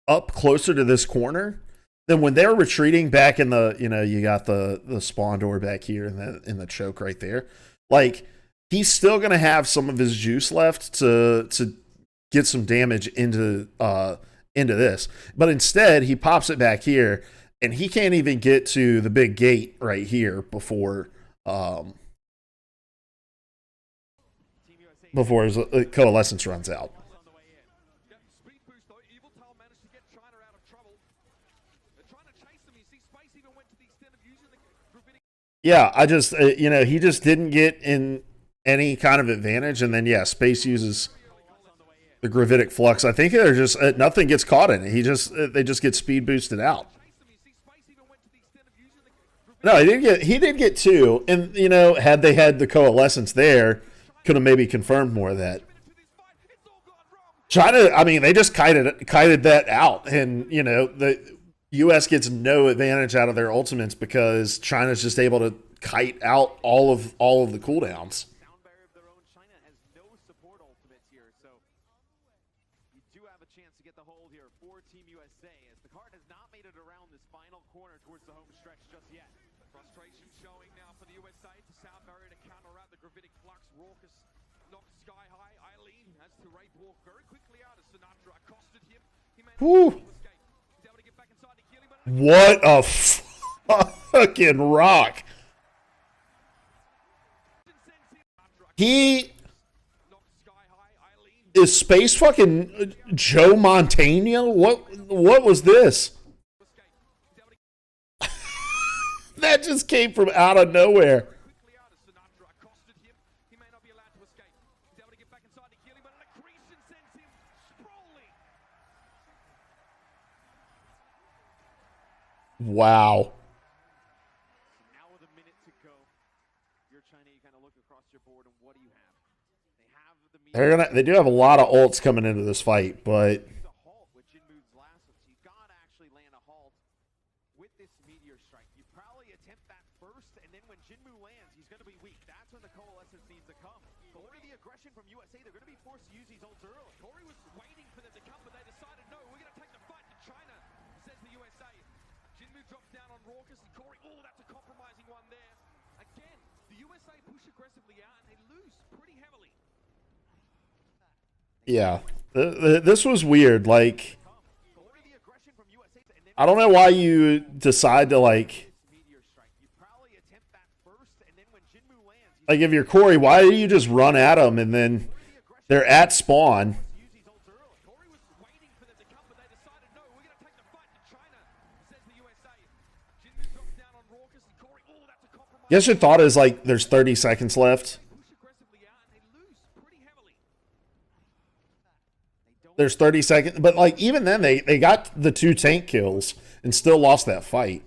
up closer to this corner, then when they're retreating back in the, you got the spawn door back here and in the choke right there, like, he's still going to have some of his juice left to get some damage into this. But instead, he pops it back here, and he can't even get to the big gate right here before his Coalescence runs out. Yeah, I just, he just didn't get in any kind of advantage. And then, yeah, Space uses the Gravitic Flux. I think they're just, nothing gets caught in it. They just get speed boosted out. No, he did get two. And, had they had the Coalescence there, could have maybe confirmed more of that. China, I mean, they just kited that out. And, the U.S. gets no advantage out of their ultimates because China's just able to kite out all of the cooldowns. Whew. What a fucking rock. He is Space fucking Joe Montana? What was this? That just came from out of nowhere. Wow. Now with a minute to go, you're China, you kind of look across your board and what do you have? They do have a lot of ults coming into this fight, but You gotta actually land a halt with this meteor strike. You probably attempt that first, and then when Jinmu lands, he's gonna be weak. That's when the Coalescence needs to come. But look at the aggression from USA. They're gonna be forced to use these ults early. Corey was waiting for them to come, but they decided no, we're gonna take the fight to China, says the USA. Jinmu drops down on Raucus and Corey. Oh, that's a compromising one there. Again, the USA push aggressively out and they lose pretty heavily. Yeah. This was weird. Like, I don't know why you decide to, like if you're Corey, why do you just run at them and then they're at spawn? Guess your thought is like there's 30 seconds left. There's 30 seconds, but like even then they got the 2 tank kills and still lost that fight.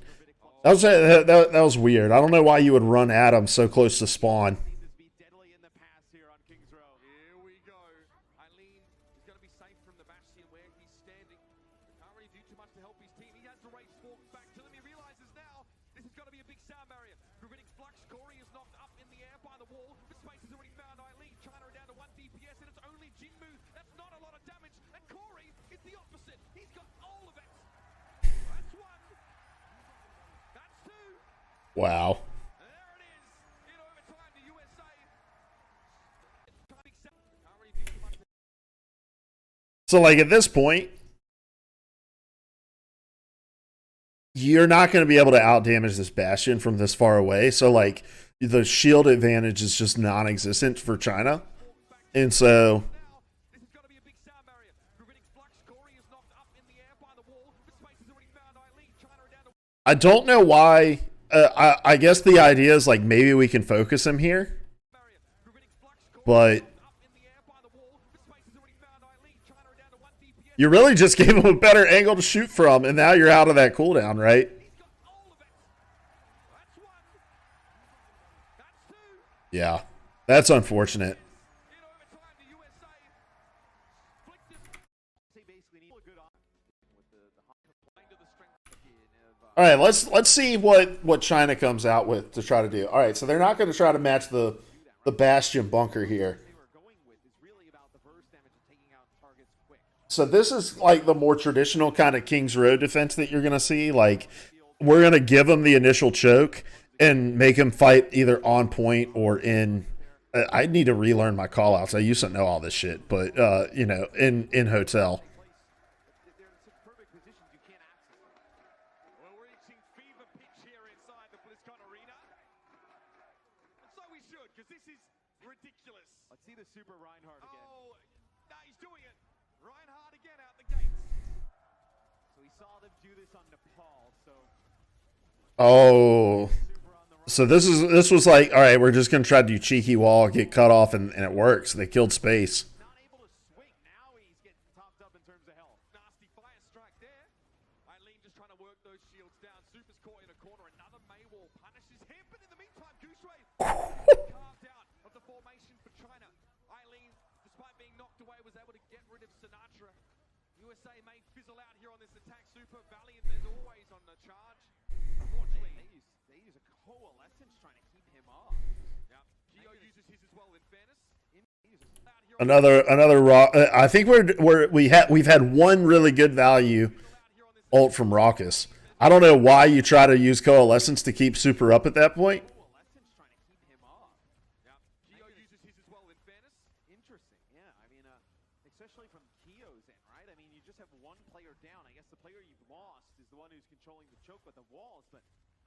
That was weird. I don't know why you would run at him so close to spawn. Wow. So, like, at this point, you're not going to be able to outdamage this Bastion from this far away. So, like, the shield advantage is just non-existent for China. And so I don't know why. I guess the idea is like maybe we can focus him here, but you really just gave him a better angle to shoot from, and now you're out of that cooldown, right? Yeah, that's unfortunate. All right, let's see what China comes out with to try to do. All right, so they're not going to try to match the Bastion bunker here. So this is like the more traditional kind of King's Road defense that you're going to see. Like, we're going to give them the initial choke and make them fight either on point or in. I need to relearn my callouts. I used to know all this shit, but you know, in hotel. Oh, so this was like, all right, we're just gonna try to do cheeky wall, get cut off, and it works. They killed space. USA may fizzle out here on this attack. Super valiant as always on the charge. Unfortunately, they use a coalescence trying to keep him off. Yeah, Geo uses his as well. In fairness, another raw. I think we've had one really good value ult from Raucus. I don't know why you try to use coalescence to keep Super up at that point.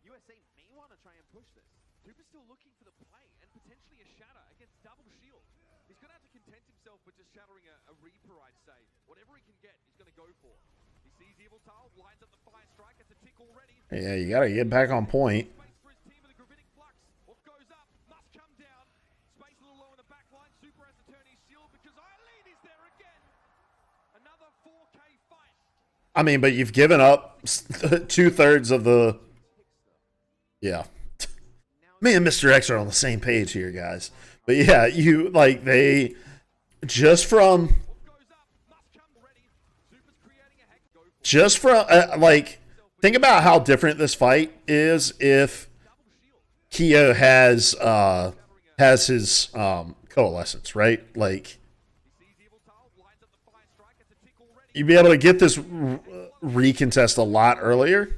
USA may want to try and push this. Cooper's still looking for the play and potentially a shatter against double shield. He's going to have to content himself with just shattering a Reaper, I'd say. Whatever he can get, he's going to go for. He sees Evil Tile, lines up the fire strike. It's a tick already. Yeah, you got to get back on point. What goes up must come down. Space a little low in the back line. Super has to turn his shield because Eileen is there again. Another 4K fight. I mean, but you've given up 2/3 of the... Yeah. Me and Mr. X are on the same page here, guys. But yeah, you like they just from like think about how different this fight is if Keo has his coalescence, right? Like you'd be able to get this recontest a lot earlier.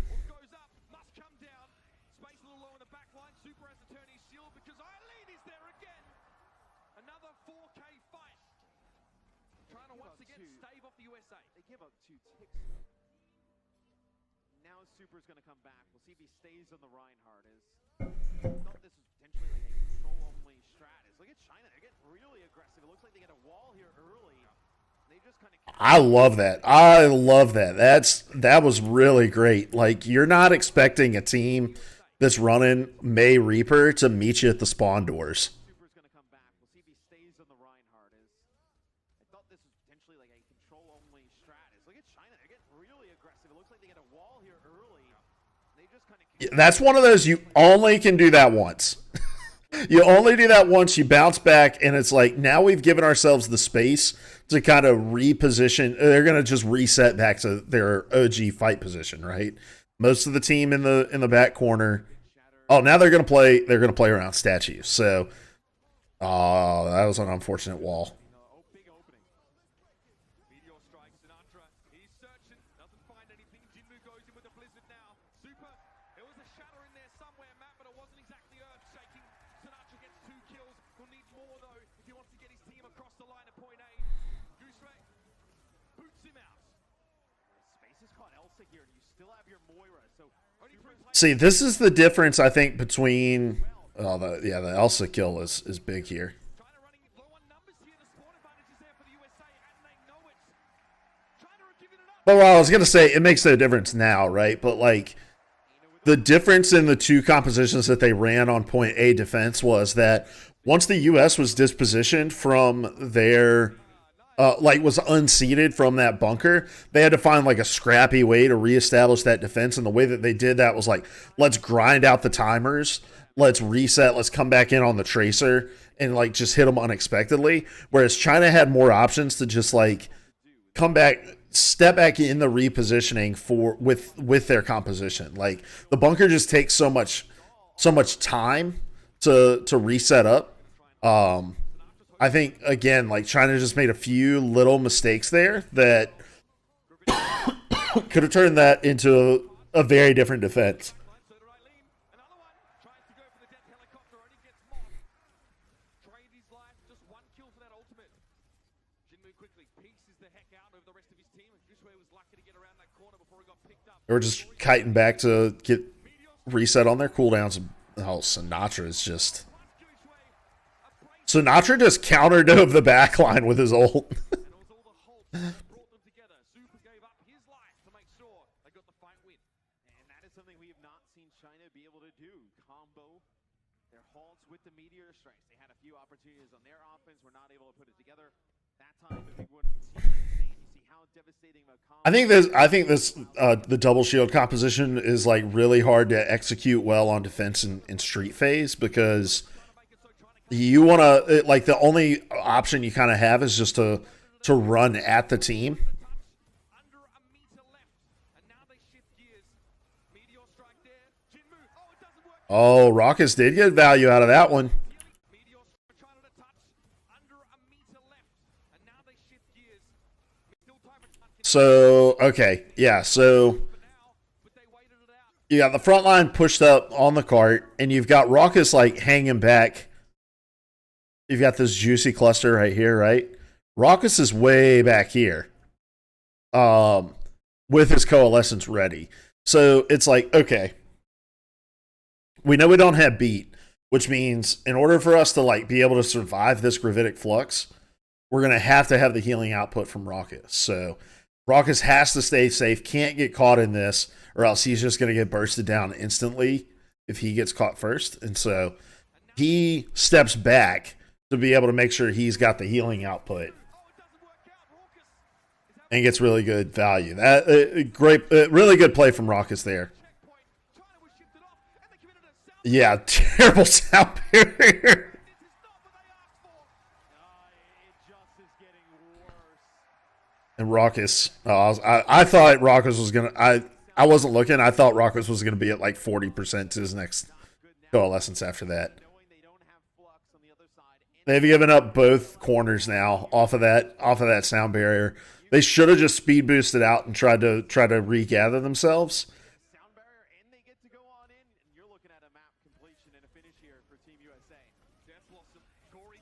once again, stave off the USA. They give up 2 ticks. Now Super's going to come back. We'll see if he stays on the Reinhardt. Thought this was potentially like a control-only strat. Look at China. They're getting really aggressive. It looks like they get a wall here early. They just kind of... I love that. I love that. That was really great. Like, you're not expecting a team that's running May Reaper to meet you at the spawn doors. Super's going to come back. We'll see if he stays on the Reinhardt. I thought this was potentially like a control-only strat. Look at China. They're getting really aggressive. It looks like they get a wall here early. They just kind of... That's one of those you only can do that once. You only do that once, you bounce back, and it's like, now we've given ourselves the space to kind of reposition. They're going to just reset back to their OG fight position, right? Most of the team in the back corner. Oh, now they're going to play around statues. So, that was an unfortunate wall. Big opening. Meteor strikes Sinatra. He's searching. Doesn't find anything. Jinmu goes in with a blizzard now. Super. There was a shatter in there somewhere, Matt, but it wasn't exactly earth-shaking. Sinatra gets 2 kills. He'll need more, though, if he wants to get his team across the line at point A. Gooseray boots him out. Space is caught Elsa here, and you still have your Moira. So See, this is the difference, I think, between... Oh, the Elsa kill is big here. China running low on numbers here. The spawn advantage is there for the USA, and they know it. China are giving it up. But I was going to say, it makes no difference now, right? But, like, the difference in the two compositions that they ran on point A defense was that once the U.S. was dispositioned from their... was unseated from that bunker, they had to find like a scrappy way to reestablish that defense. And the way that they did that was like, let's grind out the timers, let's reset, let's come back in on the tracer and like just hit them unexpectedly. Whereas China had more options to just like come back, step back in the repositioning with their composition. Like the bunker just takes so much time to reset up. I think, again, like China just made a few little mistakes there that could have turned that into a very different defense. Another one tries to go for the death helicopter, only gets mocked. Trade his life, just 1 kill for that ultimate. Jinmu quickly pieces the heck out of the rest of his team. Gooseray was lucky to get around that corner before he got picked up. They were just kiting back to get reset on their cooldowns. Oh, Sinatra is just... Sinatra just counterdove the backline with his ult. And it was all the Hulk that brought them together. Super gave up his life to make sure they got the fight win. And that is something we have not seen China be able to do. Combo their halts with the meteor strikes. They had a few opportunities on their offense, were not able to put it together. That time the big one from Team USA. You see how devastating the combo. I think this the double shield composition is like really hard to execute well on defense in street phase, because you want to, like, the only option you kind of have is just to run at the team. Under a meter left. And now they shift gears. Meteor strike there. Jinmu. Oh, it doesn't work. Oh, Raucus did get value out of that one. Meteor trying to touch. Under a meter left. And now they shift gears. Still time for... So, okay. Yeah, so But they waited it out. you got the front line pushed up on the cart, and you've got Raucus, like, hanging back. You've got this juicy cluster right here, right? Raucus is way back here, with his coalescence ready. So it's like, okay, we know we don't have beat, which means in order for us to like be able to survive this gravitic flux, we're gonna have to have the healing output from Raucus. So Raucus has to stay safe, can't get caught in this, or else he's just gonna get bursted down instantly if he gets caught first. And so he steps back to be able to make sure he's got the healing output and gets really good value. That great, really good play from Raucus there. Yeah, terrible sound barrier. And Raucus, I thought Raucus was gonna. I wasn't looking. I thought Raucus was gonna be at like 40% to his next coalescence after that. They've given up both corners now off of that sound barrier. They should have just speed boosted out and tried to regather themselves. Sound barrier, and they get to go on in, and you're looking at a map completion and a finish here for Team USA.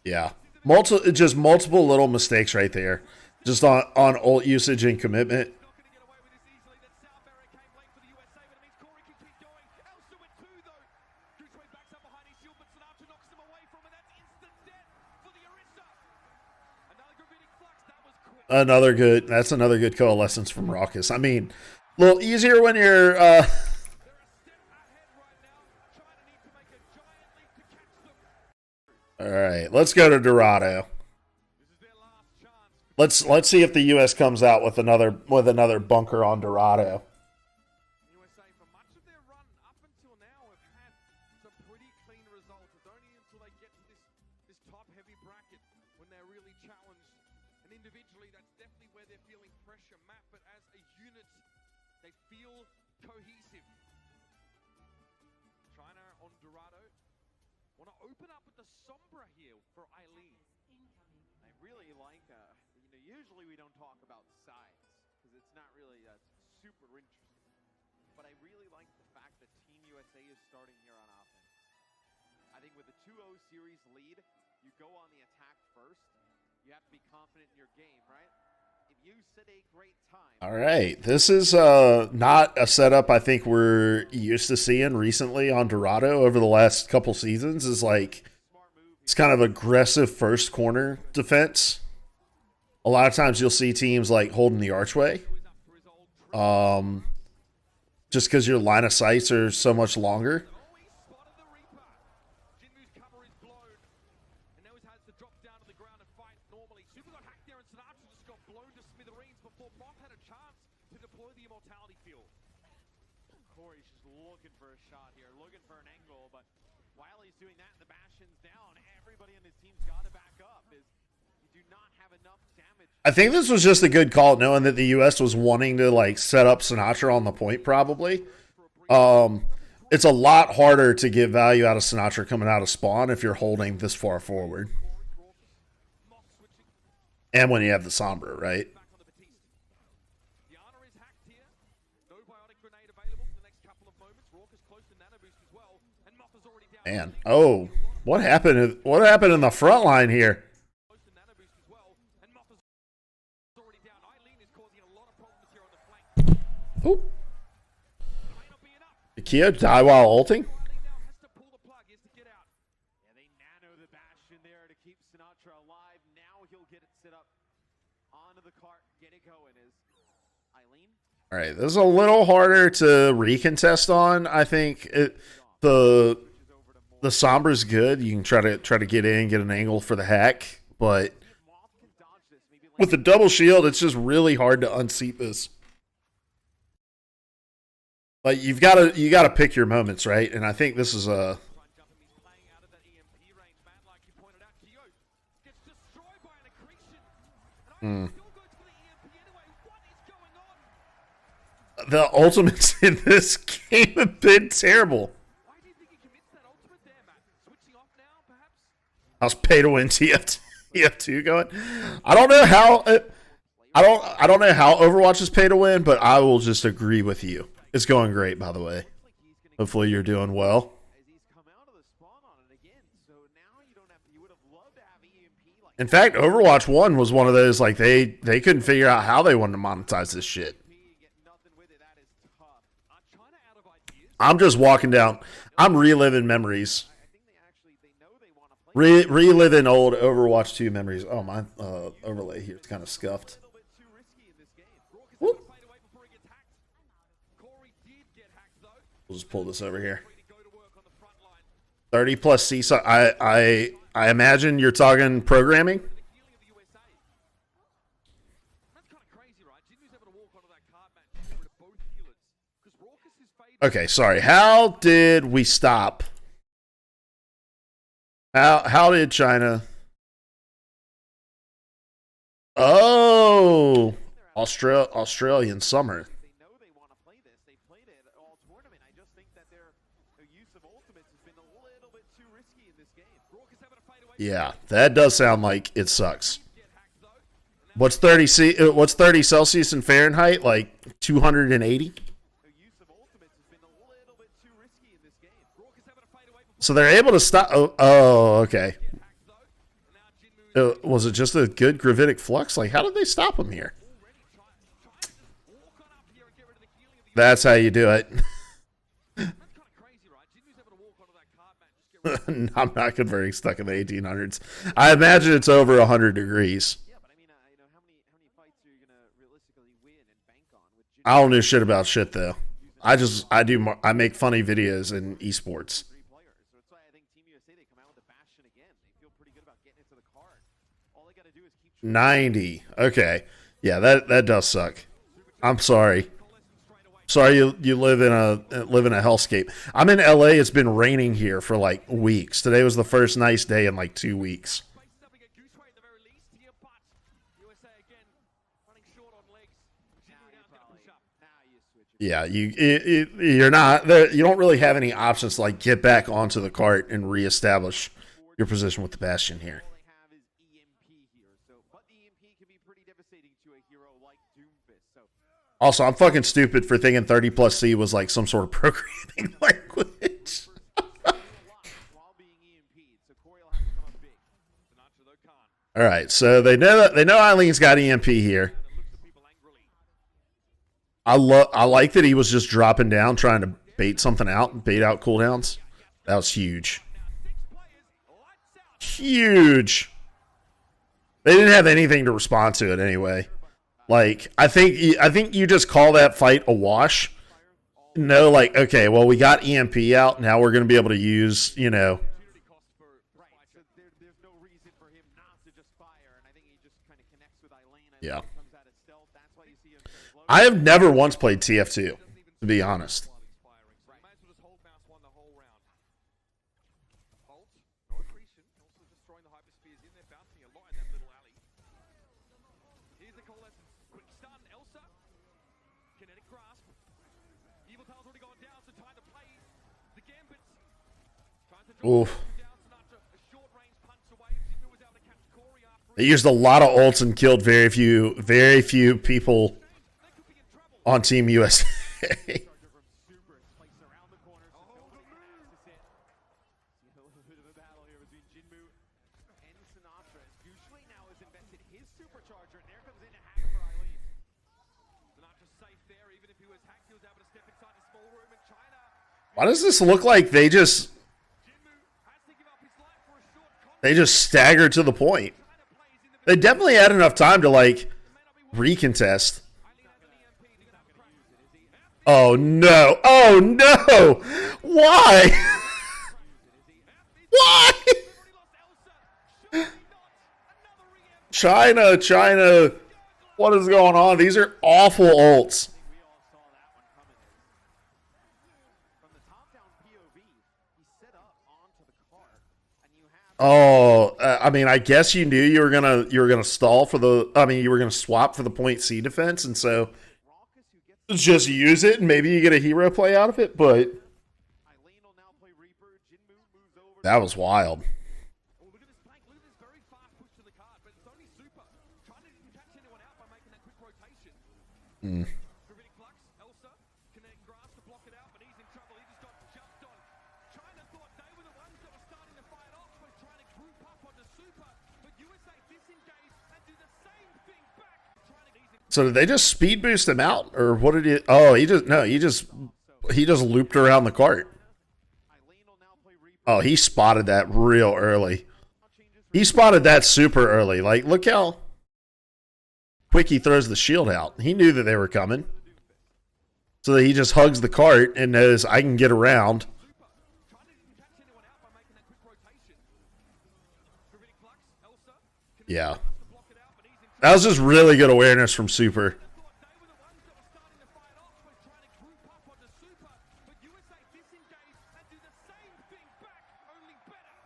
Yeah, multiple little mistakes right there. Just on ult usage and commitment. Not going to get away with this easily. That South Barrier came late for the USA, but it means Corey can keep going. Elsa with two, though. Goochway backs up behind his shield, but Sinatra knocks him away from it. That's instant death for the Orisa. Another gravitic flux. That was quick. That's another good coalescence from Raucus. I mean, a little easier when you're They're a step ahead right now. China need to make a giant leap to catch them. all right, let's go to Dorado. This is their last chance. Let's see if the US comes out with another bunker on Dorado. USA, for much of their run up until now, have had some pretty clean results. It's only until they get to this top-heavy bracket when they're really challenged. And individually, that's definitely where they're feeling pressure, Matt. But as a unit, they feel cohesive. China on Dorado want to open up with the Sombra here for Eileen. I really like, usually we don't talk about sides because it's not really super interesting. But I really like the fact that Team USA is starting here on offense. I think with a 2-0 series lead, you go on the attack first. You have to be confident in your game, right? If you sit a great time. All right, this is not a setup I think we're used to seeing recently on Dorado over the last couple seasons. Is like it's kind of aggressive first corner defense. A lot of times you'll see teams like holding the archway, just because your line of sights are so much longer. Corey's just looking for a shot here, looking for an angle, but while he's doing that, the Bastion's down. Everybody on his team's got to back up. You do not have enough damage. I think this was just a good call, knowing that the U.S. was wanting to like set up Sinatra on the point. Probably, it's a lot harder to get value out of Sinatra coming out of spawn if you're holding this far forward, and when you have the Sombra, right? Man, oh, what happened? What happened in the front line here? Ooh. Did Keo die while ulting? They nano the Bastion there to keep Sinatra alive. Now he'll get it set up onto the cart, get it going. Is Eileen? All right, this is a little harder to recontest on. I think the Sombra's good. You can try to get in, get an angle for the hack, but with the double shield, it's just really hard to unseat this. Like you gotta pick your moments, right? And I think this is a. The ultimates in this game have been terrible. How's pay to win TF2 going? I don't know how I don't know how Overwatch is pay to win, but I will just agree with you. It's going great, by the way. Hopefully you're doing well. In fact, Overwatch 1 was one of those like they couldn't figure out how they wanted to monetize this shit. I'm just walking down. I'm reliving memories. Reliving old Overwatch 2 memories. Oh, my overlay here is kind of scuffed. Whoop. We'll just pull this over here. 30 plus CISA. I imagine you're talking programming. Okay, sorry. How did we stop? How did China? Oh, Australian summer. Yeah, that does sound like it sucks. What's 30 Celsius in Fahrenheit? Like 280? So they're able to stop. Oh, okay. Was it just a good gravitic flux? Like, how did they stop him here? That's how you do it. I'm not converting stuck in the 1800s. I imagine it's over 100 degrees. Yeah, but I mean, how many fights are you gonna realistically win and bank on with Jin I don't know shit about shit though. I make funny videos in esports. three players? So that's why I think Team USA, they come out with the Bastion again. They feel pretty good about getting it to the card. All they gotta do is keep 90. Okay. Yeah, that does suck. I'm sorry. Sorry you live in a hellscape. I'm in LA. It's been raining here for like weeks. Today was the first nice day in like 2 weeks. Yeah, you're not there. You don't really have any options to like get back onto the cart and reestablish your position with the Bastion here. all they have is EMP here. So, but the EMP can be pretty devastating to a hero like Doomfist. So, Also, I'm fucking stupid for thinking 30+C was like some sort of programming language. while being EMP'd, so Corey will have to come up big. Sinatra though can't. All right, so they know Eileen's got EMP here. Looks at people angrily. I like that he was just dropping down, trying to bait something out, bait out cooldowns. That was huge. Huge. They didn't have anything to respond to it anyway. Like, I think you just call that fight a wash. No, like, okay, well, we got EMP out. Now we're going to be able to use, Opportunity cost for right. So there's no reason for him not to just fire, and I think he just kind of connects with Eileen. Yeah. Comes out of stealth. That's why you see him slow. I have never once played TF2, to be honest. Right. Might as well just hold mouse one the whole round. Hold. No accretion. Also just throwing the hyperspheres in there, bouncing a lot in that little alley. Here's the coalescence. Quick stun. Elsa. Kinetic grasp. Evil Tail's already gone down, so time to play the gambits. Trying to draw Oof. down Sinatra. A short range punch away. Jimmy was able to catch Corey after They used a lot of ults and killed very few people they could be in trouble. on Team USA. Charger from Super is placed around the corner, so nobody has to sit. See a little bit of a battle here between Jinmu and Sinatra. As Gushli now has invested his supercharger, and there comes in a hack for Eileen. Sinatra's safe there, even if he was hacked, he was able to step inside the small room in China. Why does this look like they just Jinmu has to give up his life for a short combat. staggered to the point? China plays in the They definitely had enough time to like recontest. Eileen has an EMP. He's gonna crack it, is he? Oh no! Oh no! Why? Why? Already lost Elsa. Surely not. Another EMP. China. What is going on? These are awful ults. We all saw that one coming. From the top-down POV, he set up onto the cart, and you have Oh, I mean, I guess you knew you were gonna stall for the. I mean, you were gonna swap for the point C defense, and so Raucus who gets just use it, and maybe you get a hero play out of it. But Eileen will now play Reaper. Jinmu moves over. that was wild. Oh, look at this flank. Look at this very fast push to the card, but it's only Super. China didn't catch anyone out by making that quick rotation. Gravitic Flux, Elsa, kinetic grasp to block it out, but he's in trouble. He just got jumped on. China thought they were the ones that were starting to fight off, but trying to group up onto Super. But USA disengage and do the same thing back. Trying to ease it. So did they just speed boost him out, or what did he? Oh, he just looped around the cart. Eileen will now play Reaper. Oh, he spotted that real early. He spotted that super early. Like, look how quick he throws the shield out. He knew that they were coming. So he just hugs the cart and knows I can get around. China didn't catch anyone out by making that quick rotation. Gravitic Flux, Elsa, Yeah. to block it out, but he's in trouble. That was just really good awareness from Super. Thought they were the ones that were starting to fight off, but trying to group up onto Super. But USA disengage and do the same thing back, only better.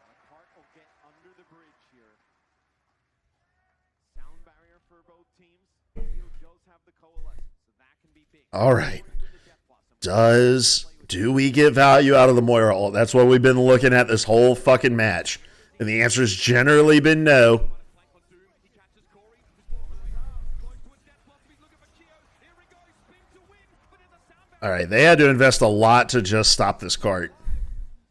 The cart will get under the bridge here. Sound barrier for both teams. Field does have the coalescence, so that can be big. All right. With the Death Blossom. Do we get value out of the Moira ult? That's what we've been looking at this whole fucking match. And the answer's generally been no. Flank on Doom, he catches Corey. He's over the top. Close to a Death Blossom. He's looking for Keo. Here we go. Spin to win, but in the sound barrier. All right, they had to invest a lot to just stop this cart.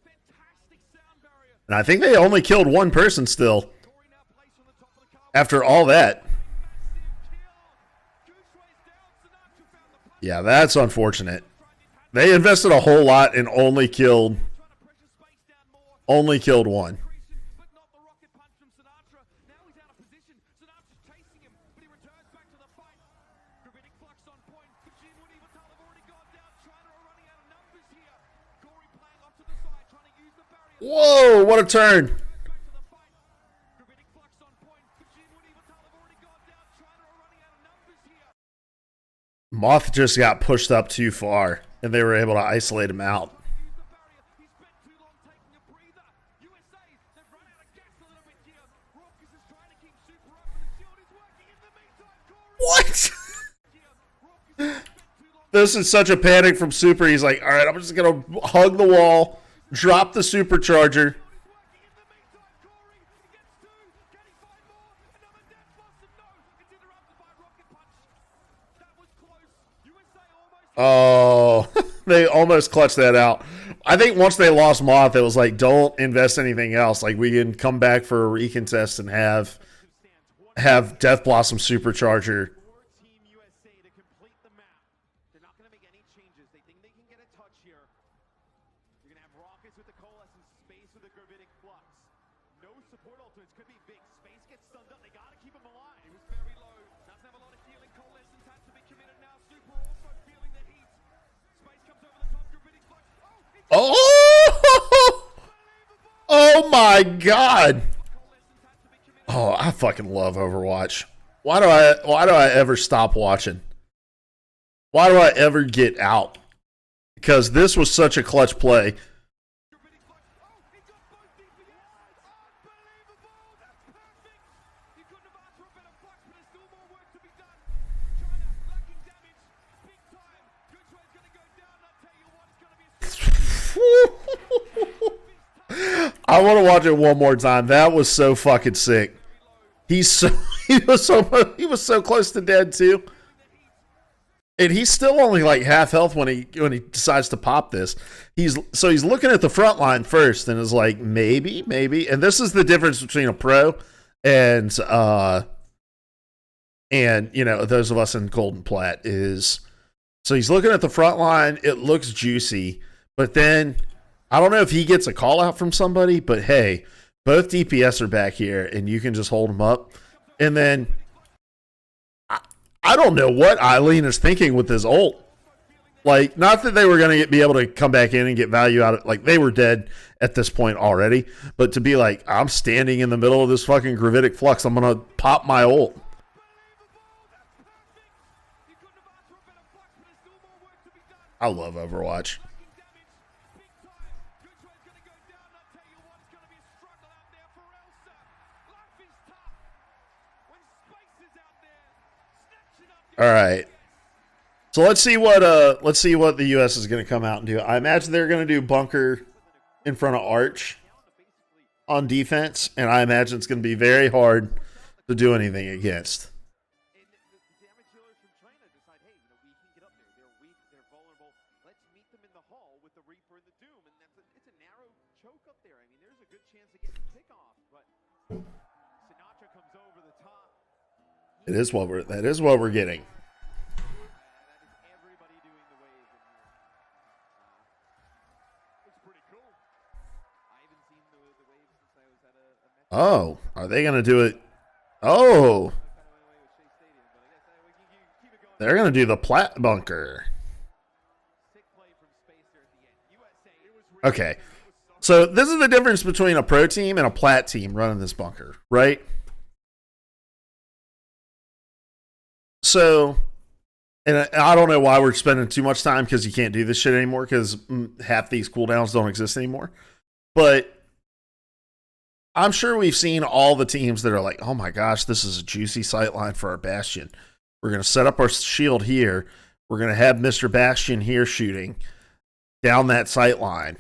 Fantastic sound barrier And I think they only killed one person still after all that. Yeah, that's unfortunate. They invested a whole lot and only killed one. Whoa, what a turn. Moth just got pushed up too far, and they were able to isolate him out. What? This is such a panic from Super. He's like, all right, I'm just going to hug the wall, drop the supercharger. Oh, they almost clutched that out. I think once they lost Moth, it was like, don't invest anything else. Like, we can come back for a recontest and have Death Blossom Supercharger. Oh! Oh my God! Oh, I fucking love Overwatch. Why do I ever stop watching? Why do I ever get out? Because this was such a clutch play. I want to watch it one more time. That was so fucking sick. He was so close to dead too. And he's still only like half health when he decides to pop this. He's looking at the front line first and is like, maybe. And this is the difference between a pro and those of us in Golden Plat is, so he's looking at the front line, it looks juicy, but then I don't know if he gets a call out from somebody, but hey, both DPS are back here and you can just hold them up. And then I don't know what Eileen is thinking with his ult. Like, not that they were going to be able to come back in and get value out of, like, they were dead at this point already, but to be like, I'm standing in the middle of this fucking gravitic flux, I'm going to pop my ult. I love Overwatch. All right. So let's see what the US is going to come out and do. I imagine they're going to do bunker in front of Arch on defense, and I imagine it's going to be very hard to do anything against. That is what we're getting. Oh, are they going to do it? Oh, they're going to do the plat bunker. Okay, so this is the difference between a pro team and a plat team running this bunker, right? So, and I don't know why we're spending too much time because you can't do this shit anymore because half these cooldowns don't exist anymore. But I'm sure we've seen all the teams that are like, oh my gosh, this is a juicy sightline for our Bastion. We're going to set up our shield here. We're going to have Mr. Bastion here shooting down that sightline.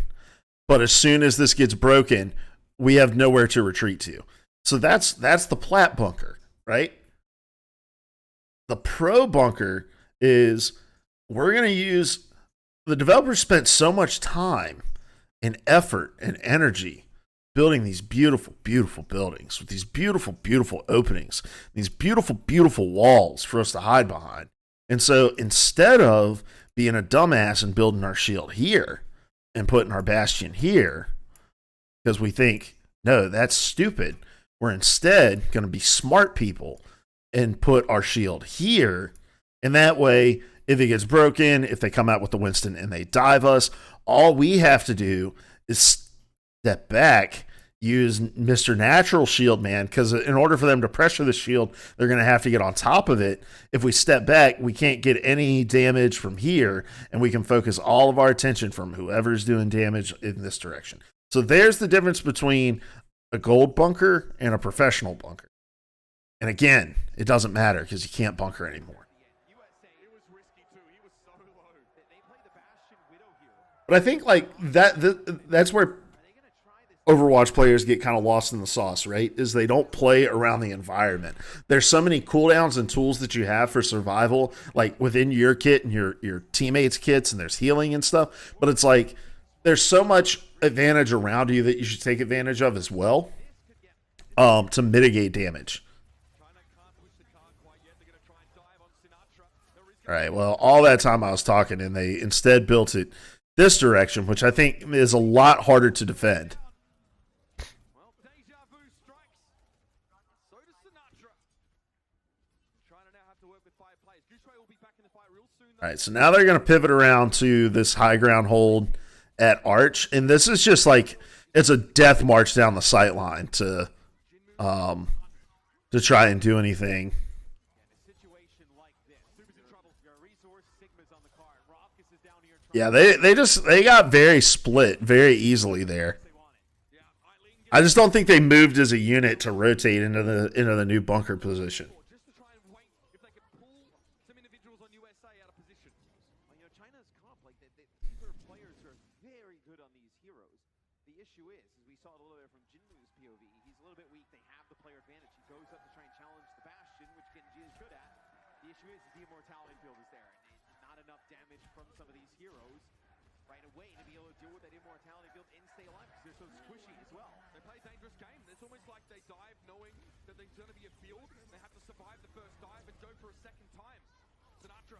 But as soon as this gets broken, we have nowhere to retreat to. So that's the plat bunker, right? The pro bunker is we're going to use, the developers spent so much time and effort and energy building these beautiful, beautiful buildings with these beautiful, beautiful openings, these beautiful, beautiful walls for us to hide behind. And so instead of being a dumbass and building our shield here and putting our bastion here, because we think, no, that's stupid, we're instead going to be smart people and put our shield here. And that way, if it gets broken, if they come out with the Winston and they dive us, all we have to do is step back, use Mr. Natural Shield Man, because in order for them to pressure the shield, they're going to have to get on top of it. If we step back, we can't get any damage from here, and we can focus all of our attention from whoever's doing damage in this direction. So there's the difference between a gold bunker and a professional bunker. And again, it doesn't matter because you can't bunker anymore. But I think like that's where Overwatch players get kind of lost in the sauce, right? Is they don't play around the environment. There's so many cooldowns and tools that you have for survival, like within your kit and your teammates' kits, and there's healing and stuff. But it's like there's so much advantage around you that you should take advantage of as well, to mitigate damage. All right, well, all that time I was talking, and they instead built it this direction, which I think is a lot harder to defend. All right, so now they're going to pivot around to this high ground hold at Arch, and this is just like it's a death march down the sight line to try and do anything. Yeah, they got very split very easily there. I just don't think they moved as a unit to rotate into the new bunker position.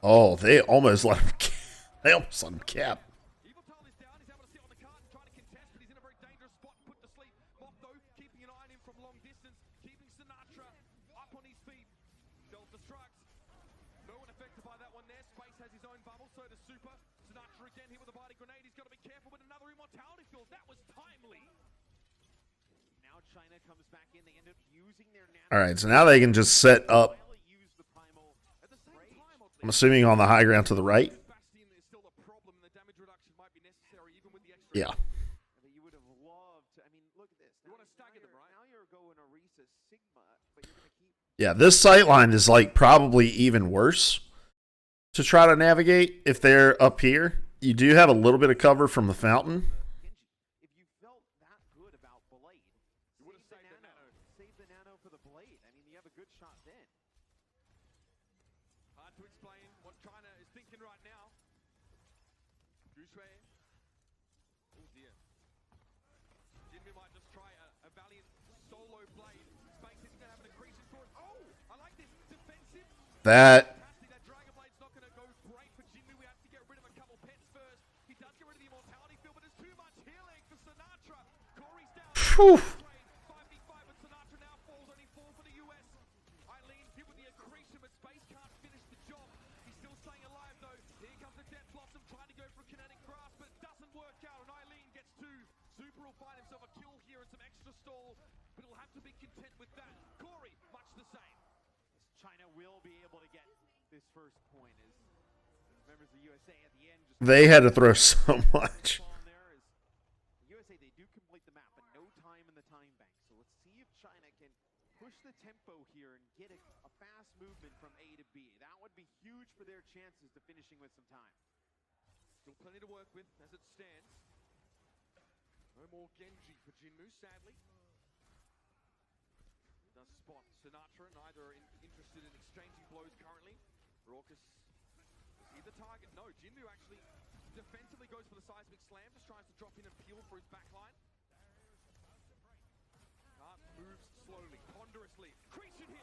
Oh, they almost let him. They almost let him cap. All right, so now they can just set up. I'm assuming on the high ground to the right. Yeah. Yeah, this sight line is like probably even worse to try to navigate if they're up here. You do have a little bit of cover from the fountain. That Whew. They had to throw so much.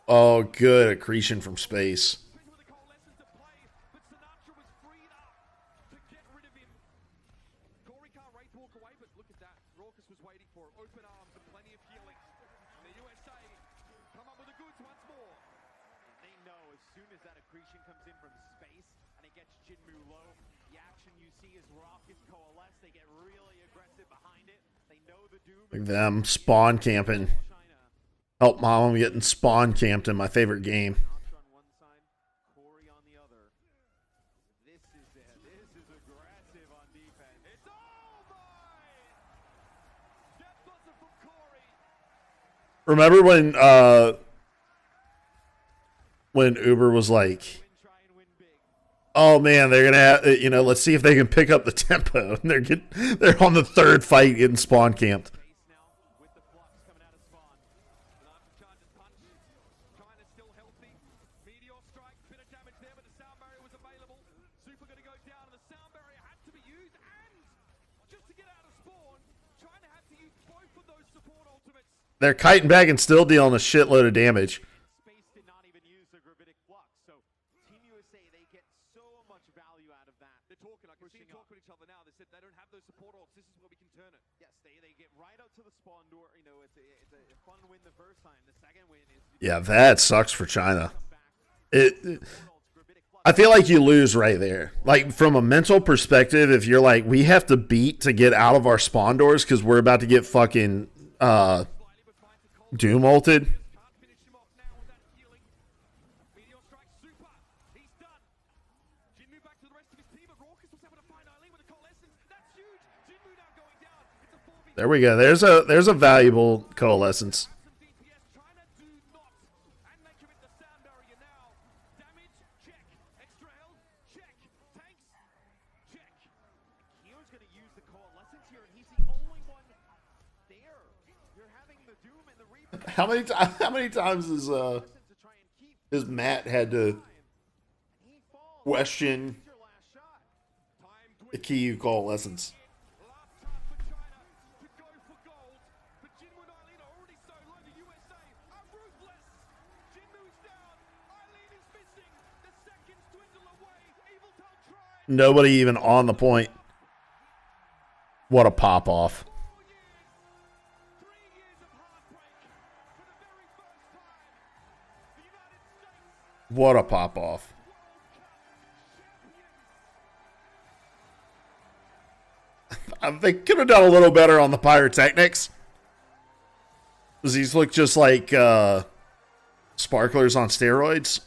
Oh, good accretion from space. Like them spawn camping. Help mom, I'm getting spawn camped in my favorite game. Remember when Uber was like, oh man, they're gonna have, let's see if they can pick up the tempo. And they're on the third fight getting spawn camped. They're kiting back and still dealing a shitload of damage. Yeah, that sucks for China. I feel like you lose right there. Like, from a mental perspective, if you're like, we have to beat to get out of our spawn doors because we're about to get fucking doom ulted. There we go. There's a valuable coalescence. How many times has Matt had to question the key coalescence? Nobody even on the point. What a pop off. What a pop off. They could have done a little better on the pyrotechnics. Does these look just like sparklers on steroids?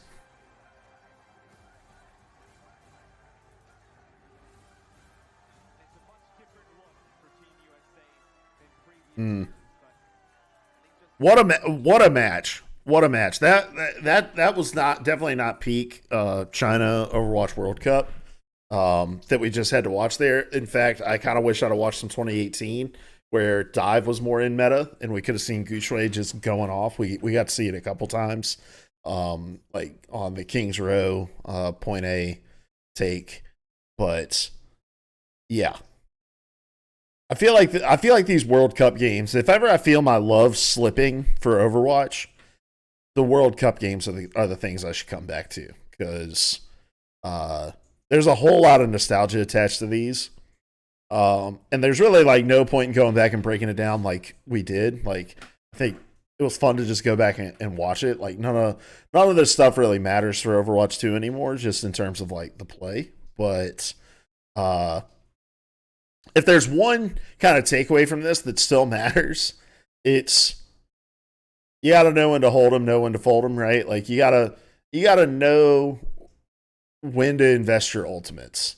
What a match. What a match. That was definitely not peak China Overwatch World Cup that we just had to watch there. In fact, I kind of wish I'd have watched some 2018 where dive was more in meta and we could have seen Gucci just going off. We got to see it a couple times, like on the King's Row point A take. But yeah, I feel like these World Cup games, if ever I feel my love slipping for Overwatch, the World Cup games are the things I should come back to, because there's a whole lot of nostalgia attached to these. And there's really like no point in going back and breaking it down like we did. Like, I think it was fun to just go back and watch it. Like, none of this stuff really matters for Overwatch 2 anymore, just in terms of like the play. But if there's one kind of takeaway from this that still matters, it's you got to know when to hold them, know when to fold them, right? Like, you got to know when to invest your ultimates,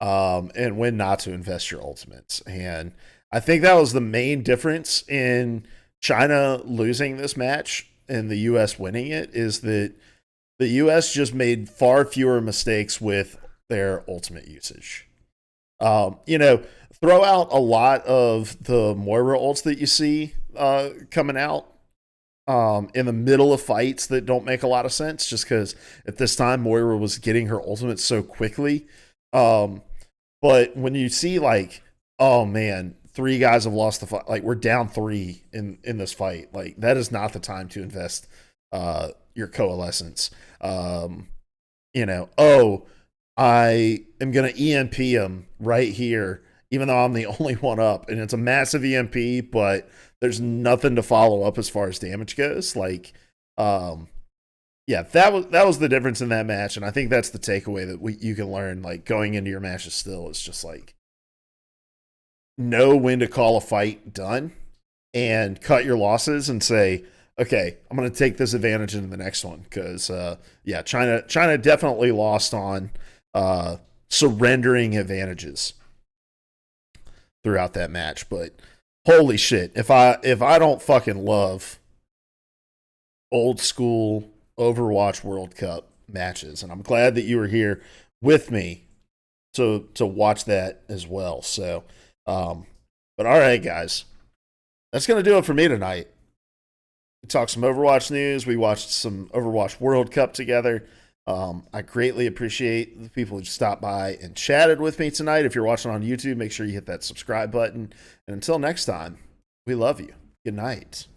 and when not to invest your ultimates. And I think that was the main difference in China losing this match and the US winning it, is that the US just made far fewer mistakes with their ultimate usage. Throw out a lot of the Moira ults that you see coming out in the middle of fights that don't make a lot of sense, just because at this time Moira was getting her ultimate so quickly. But when you see like, oh man, three guys have lost the fight. Like, we're down three in this fight. Like, that is not the time to invest your coalescence. Oh, I am going to EMP him right here, even though I'm the only one up. And it's a massive EMP, but there's nothing to follow up as far as damage goes. Like, yeah, that was the difference in that match. And I think that's the takeaway that you can learn, like, going into your matches still. It's just like, know when to call a fight done and cut your losses and say, okay, I'm going to take this advantage into the next one. Because, China definitely lost on surrendering advantages throughout that match. But holy shit, if I don't fucking love old school Overwatch World Cup matches, and I'm glad that you were here with me to watch that as well. So, but all right, guys, that's going to do it for me tonight. We talked some Overwatch news. We watched some Overwatch World Cup together. I greatly appreciate the people who stopped by and chatted with me tonight. If you're watching on YouTube, make sure you hit that subscribe button. And until next time, we love you. Good night.